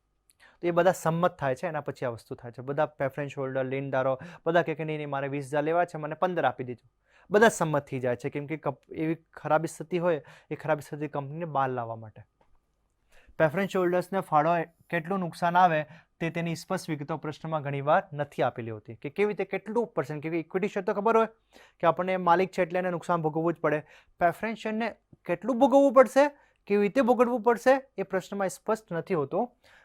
તો એ બધા સંમત થાય છે, એના પછી આ વસ્તુ થાય છે. બધા પ્રેફરન્સ હોલ્ડર લેણદારો બધા કહે કે નહીં મારે 20,000 લેવા છે, મને 15 આપી દીધું, બધા સંમત થઈ જાય છે, કેમ કે એવી ખરાબી સ્થિતિ હોય એ ખરાબી સ્થિતિ કંપનીને બહાર લાવવા માટે. પ્રેફરન્સ હોલ્ડર્સને ફાળો કેટલું નુકસાન આવે તે તેની સ્પષ્ટ વિગતો પ્રશ્નમાં ઘણીવાર નથી આપેલી હોતી, કે કેવી રીતે કેટલું પર્સન્ટ, કે ઇક્વિટી શેર તો ખબર હોય કે આપણને માલિક છે એટલે એને નુકસાન ભોગવવું જ પડે, પ્રેફરન્સ શેરને કેટલું ભોગવવું પડશે, કેવી રીતે ભોગવવું પડશે એ પ્રશ્નમાં સ્પષ્ટ નથી હોતો.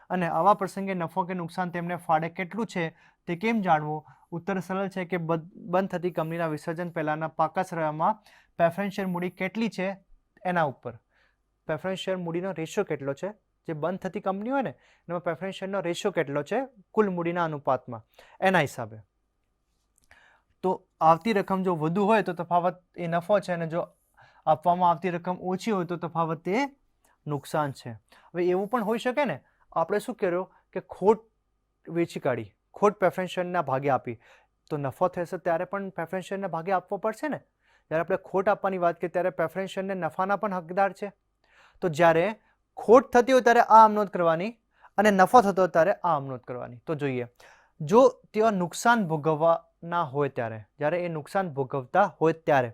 અને આવા પ્રસંગે નફો કે નુકસાન તેમને ફાળે કેટલું છે તે કેમ જાણવું? ઉત્તર સરળ છે કે બંધ થતી કંપનીના વિસર્જન પહેલાના પાકા સરળમાં પ્રેફરન્સ શેર મૂડી કેટલી છે એના ઉપર. પ્રેફરન્સ શેર મૂડીનો રેશિયો કેટલો છે, જે બંધ થતી કંપની હોય ને એમાં પ્રેફરન્સ શેરનો રેશિયો કેટલો છે કુલ મૂડીના અનુપાતમાં, એના હિસાબે. તો આવતી રકમ જો વધુ હોય તો તફાવત એ નફો છે, અને જો આપવામાં આવતી રકમ ઓછી હોય તો તફાવત એ નુકસાન છે. હવે એવું પણ હોઈ શકે ને, આપણે શું કર્યું કે ખોટ વેચી કાઢી, ખોટ પ્રેફરન્સ શેરના ભાગે આપી, તો નફો થશે ત્યારે પણ પ્રેફરન્સ શેરના ભાગે આપવો પડશે ને. જ્યારે આપણે ખોટ આપવાની વાત કરીએ ત્યારે પ્રેફરન્સ શેરને નફાના પણ હકદાર છે. તો જ્યારે ખોટ થતી હોય ત્યારે આ આમનોંધ કરવાની અને નફો થતો હોય ત્યારે આ આમનોંધ કરવાની. તો જોઈએ, જો તેઓ નુકસાન ભોગવવાના હોય ત્યારે, જ્યારે એ નુકસાન ભોગવતા હોય ત્યારે,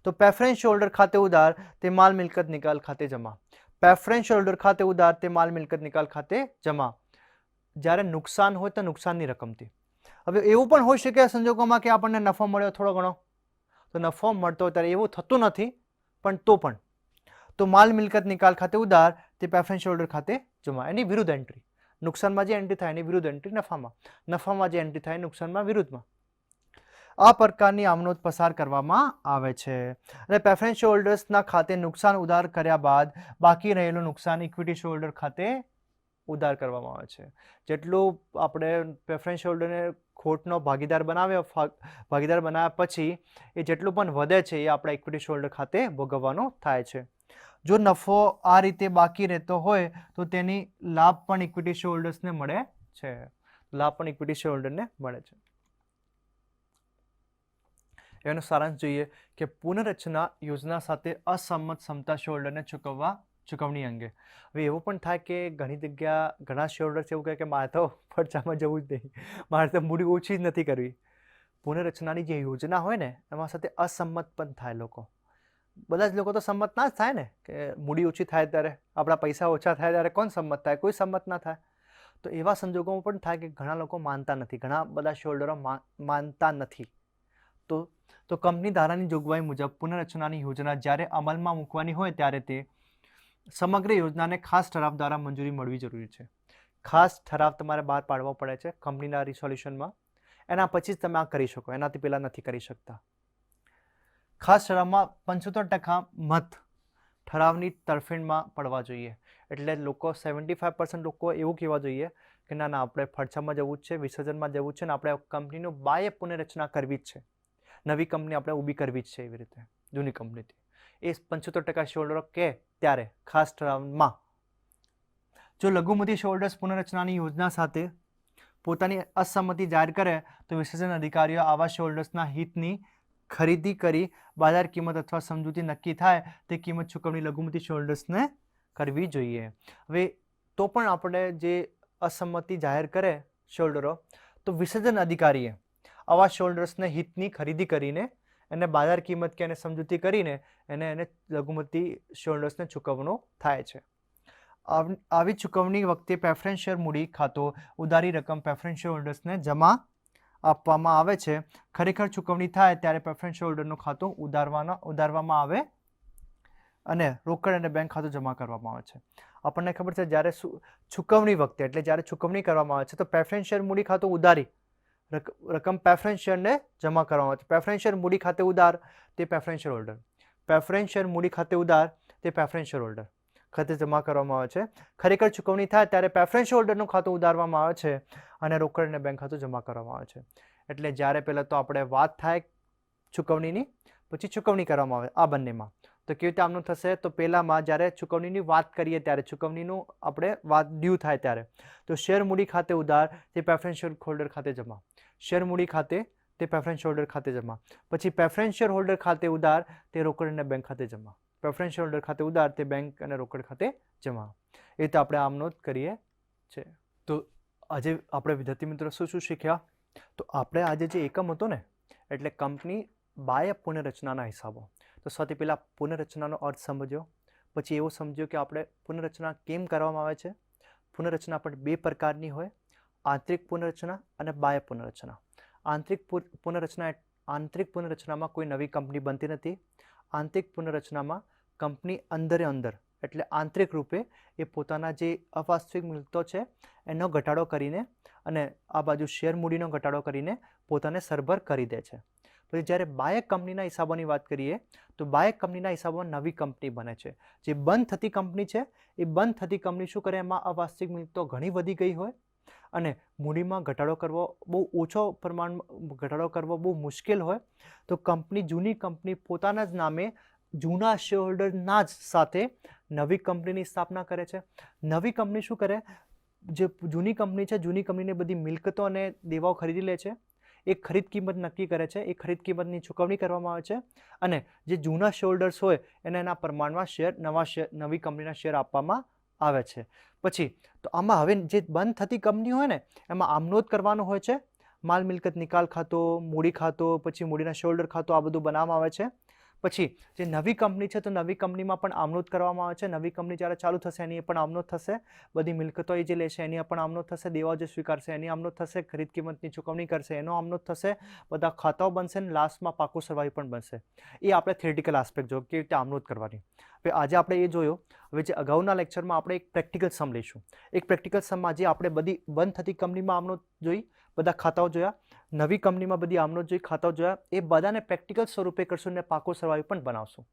તો પ્રેફરન્સ હોલ્ડર ખાતે ઉધાર તે માલ મિલકત નિકાલ ખાતે જમા. પ્રેફરન્સ હોલ્ડર ખાતે ઉધાર તે માલ મિલકત નિકાલ ખાતે જમા. જ્યારે નુકસાન હોય તો નુકસાનની રકમથી. હવે એવું પણ હોઈ શકે સંજોગોમાં કે આપણને નફો મળ્યો થોડો ઘણો, તો નફો મળતો ત્યારે એવું થતું નથી, પણ તો પણ તો માલ મિલકત નિકાલ ખાતે ઉધાર તે પ્રેફરન્સ હોલ્ડર ખાતે જમા. એની વિરુદ્ધ એન્ટ્રી, નુકસાનમાં જે એન્ટ્રી થાય એની વિરુદ્ધ એન્ટ્રી નફામાં, નફામાં જે એન્ટ્રી થાય નુકસાનમાં વિરુદ્ધમાં. આ પ્રકારની આમનોંધ પસાર કરવામાં આવે છે. અને પ્રેફરન્સ હોલ્ડર્સના ખાતે નુકસાન ઉધાર કર્યા બાદ બાકી રહેલું નુકસાન ઇક્વિટી હોલ્ડર ખાતે ઉધાર કરવામાં આવે છે. જેટલું આપણે પ્રેફરન્સ હોલ્ડરને ખોટનો ભાગીદાર બનાવ્યા પછી એ જેટલું પણ વધે છે એ આપણા ઇક્વિટી હોલ્ડર ખાતે ભોગવવાનો થાય છે. જો નફો આ રીતે બાકી રહેતો હોય તો તેની લાભ પણ ઇક્વિટી હોલ્ડર્સને મળે છે. લાભ પણ ઇક્વિટી હોલ્ડરને મળે છે. એનો સારાંશ જોઈએ કે પુનઃરચના યોજના સાથે અસંમત ક્ષમતા શેરહોલ્ડરને ચૂકવણી અંગે. હવે એવું પણ થાય કે ઘણી જગ્યા ઘણા શેરહોલ્ડર્સ એવું કહે કે મારે તો ફરજામાં જવું જ નહીં, મારે તો મૂડી ઓછી જ નથી કરવી. પુનઃરચનાની જે યોજના હોય ને એમાં સાથે અસંમત પણ થાય લોકો. બધા જ લોકો તો સંમત ના જ થાય ને, કે મૂડી ઓછી થાય ત્યારે, આપણા પૈસા ઓછા થાય ત્યારે કોણ સંમત થાય? કોઈ સંમત ના થાય. તો એવા સંજોગોમાં પણ થાય કે ઘણા લોકો માનતા નથી, ઘણા બધા શેરહોલ્ડરો માનતા નથી. તો કંપની ધારાની જોગવાઈ મુજબ પુનઃરચનાની યોજના જ્યારે અમલમાં મૂકવાની હોય ત્યારે તે સમગ્ર યોજનાને ખાસ ઠરાવ દ્વારા મંજૂરી મળવી જરૂરી છે. ખાસ ઠરાવ તમારે બહાર પાડવો પડે છે કંપનીના રિસોલ્યુશનમાં, એના પછી જ તમે આ કરી શકો, એનાથી પહેલાં નથી કરી શકતા. ખાસ ઠરાવમાં 75% મત ઠરાવની તરફેણમાં પડવા જોઈએ. એટલે લોકો 75% લોકો એવું કહેવા જોઈએ કે ના આપણે ફરજામાં જવું જ છે, વિસર્જનમાં જવું જ છે, ને આપણે કંપનીનું બાહ્ય પુનઃરચના કરવી જ છે, નવી કંપની આપણે ઊભી કરવી જ છે, એવી રીતે જૂની કંપનીથી. એ 75% શેરહોલ્ડરો કે ત્યારે ખાસ ઠરાવમાં. જો લઘુમતી શેરહોલ્ડર્સ પુનઃરચનાની યોજના સાથે પોતાની અસંમતિ જાહેર કરે તો વિસર્જન અધિકારીઓ આવા શેરહોલ્ડર્સના હિતની ખરીદી કરી બાજાર કિંમત અથવા સમજૂતી નક્કી થાય તે કિંમત ચૂકવણી લઘુમતી શેરહોલ્ડર્સને કરવી જોઈએ. હવે તો પણ આપણે જે અસંમતિ જાહેર કરે શેરહોલ્ડરો, તો વિસર્જન અધિકારીએ આવા શેરહોલ્ડર્સને હિતની ખરીદી કરીને એને બાજાર કિંમત કે એને સમજૂતી કરીને એને લઘુમતી શેરહોલ્ડર્સને ચૂકવવાનો થાય છે. આવી ચૂકવણી વખતે પ્રેફરન્સ શેર મૂડી ખાતો ઉધારી રકમ પ્રેફરન્સ શેરહોલ્ડર્સને જમા આપવામાં આવે છે. ખરેખર ચૂકવણી થાય ત્યારે પ્રેફરન્સ શેરહોલ્ડરનું ખાતું ઉધારવામાં આવે અને રોકડ અને બેંક ખાતું જમા કરવામાં આવે છે. આપણને ખબર છે જ્યારે ચૂકવણી વખતે, એટલે જ્યારે ચૂકવણી કરવામાં આવે છે તો પ્રેફરન્સ શેર મૂડી ખાતું ઉધારી રકમ પ્રેફરન્સ શેરને જમા કરવામાં આવે છે. પ્રેફરન્સ શેર મૂડી ખાતે ઉધાર તે preference share holder, preference share મૂડી ખાતે ઉધાર તે પ્રેફરન્સ શેર હોલ્ડર ખાતે જમા કરવામાં આવે છે. ખરેખર ચૂકવણી થાય ત્યારે પ્રેફરન્સ શેર હોલ્ડરનું ખાતું ઉધારવામાં આવે છે અને રોકડ અને બેંક ખાતું જમા કરવામાં આવે છે. એટલે જ્યારે પહેલાં તો આપણે વાત થાય ચૂકવણીની, પછી ચૂકવણી કરવામાં આવે આ બંનેમાં. તો કેવી રીતે આમનું થશે? તો પહેલામાં જ્યારે ચૂકવણીની વાત કરીએ ત્યારે ચૂકવણીનું આપણે વાત ડ્યુ થાય ત્યારે તો શેર મૂડી ખાતે ઉધાર તે પ્રેફરન્સ શેર હોલ્ડર ખાતે જમા. શેર મૂડી ખાતે તે પ્રેફરન્સ શેર હોલ્ડર ખાતે જમા. પછી પ્રેફરન્સ શેર હોલ્ડર ખાતે ઉધાર તે રોકડ અને બેંક ખાતે જમા. પ્રેફરન્સ શેર હોલ્ડર ખાતે ઉધાર તે બેંક અને રોકડ ખાતે જમા. એ રીતે આપણે આમ નોંધ કરીએ છે. તો આજે આપણે વિદ્યાર્થી મિત્રો શું શું શીખ્યા? તો આપણે આજે જે એકમ હતો ને એટલે કંપની બાહ્ય પુનઃરચનાના હિસાબો. તો સૌથી પહેલાં પુનઃરચનાનો અર્થ સમજ્યો, પછી એવું સમજ્યો કે આપણે પુનઃરચના કેમ કરવામાં આવે છે. પુનઃરચના પણ બે પ્રકારની હોય, આંતરિક પુનઃરચના અને બાહ્ય પુનઃરચના. આંતરિક પુનઃરચનામાં કોઈ નવી કંપની બનતી નથી. આંતરિક પુનઃરચનામાં કંપની અંદર એટલે આંતરિક રૂપે એ પોતાના જે અવાસ્તવિક મિલકતો છે એનો ઘટાડો કરીને અને આ બાજુ શેર મૂડીનો ઘટાડો કરીને પોતાને સરભર કરી દે છે. પછી જ્યારે બાહ્ય કંપનીના હિસાબોની વાત કરીએ તો બાહ્ય કંપનીના હિસાબોમાં નવી કંપની બને છે. જે બંધ થતી કંપની છે એ બંધ થતી કંપની શું કરે, એમાં અવાસ્તવિક મિલકતો ઘણી વધી ગઈ હોય અને મૂડીમાં ઘટાડો કરવો બહુ ઓછો પ્રમાણમાં ઘટાડો કરવો બહુ મુશ્કેલ હોય તો જૂની કંપની પોતાના જ નામે જૂના શેર હોલ્ડરના જ સાથે નવી કંપનીની સ્થાપના કરે છે. નવી કંપની શું કરે, જે જૂની કંપની છે જૂની કંપનીને બધી મિલકતો અને દેવાઓ ખરીદી લે છે. એક ખરીદ કિંમત નક્કી કરે છે, એ ખરીદ કિંમતની ચૂકવણી કરવામાં આવે છે અને જે જૂના શેર હોલ્ડર્સ હોય એને એના પ્રમાણમાં નવી કંપનીના શેર આપવામાં આવે છે. પછી તો આમાં હવે જે બંધ થતી કંપની હોય ને એમાં આમનોંધ કરવાનો હોય છે. માલ મિલકત નિકાલ ખાતો, મૂડી ખાતો, પછી મૂડીના શેર હોલ્ડર ખાતો, આ બધું બનાવવામાં આવે છે. પછી જે નવી કંપની છે તો નવી કંપનીમાં પણ આમનોંધ કરવામાં આવે છે. નવી કંપની જ્યારે ચાલુ થશે એની પણ આમનોંધ થશે. બધી મિલકતો એ જે લેશે એની પણ આમનોંધ થશે. દેવાઓ જે સ્વીકારશે એની આમનોંધ થશે. ખરીદ કિંમતની ચૂકવણી કરશે એનો આમનોંધ થશે. બધા ખાતાઓ બનશે અને લાસ્ટમાં પાકું સરવાળી પણ બનશે. એ આપણે થિયરિટિકલ આસ્પેક્ટ જોયું કેવી રીતે આમનોંધ કરવાની. હવે આજે આપણે એ જોયું. હવે જે અગાઉના લેક્ચરમાં આપણે એક પ્રેક્ટિકલ સમ લઈશું. એક પ્રેક્ટિકલ સમમાં જે આપણે બધી બંધ થતી કંપનીમાં આમનોંધ જોઈ, બધા ખાતાઓ જોયા, નવી કંપનીમાં બધી આમનોંધ જોઈ, ખાતાઓ જોયા, એ બધાને પ્રેક્ટિકલ સ્વરૂપે કરશું અને પાકો સરવાળી પણ બનાવશું.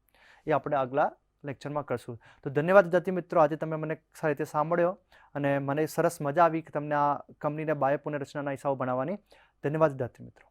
એ આપણે આગલા લેક્ચરમાં કરશું. તો ધન્યવાદ વિદ્યાર્થી મિત્રો, આજે તમે મને સારી રીતે સાંભળ્યો અને મને સરસ મજા આવી કે તમને આ કંપનીને બાહ્ય પુનઃરચનાના હિસાબો બનાવવાની. ધન્યવાદ વિદ્યાર્થી મિત્રો.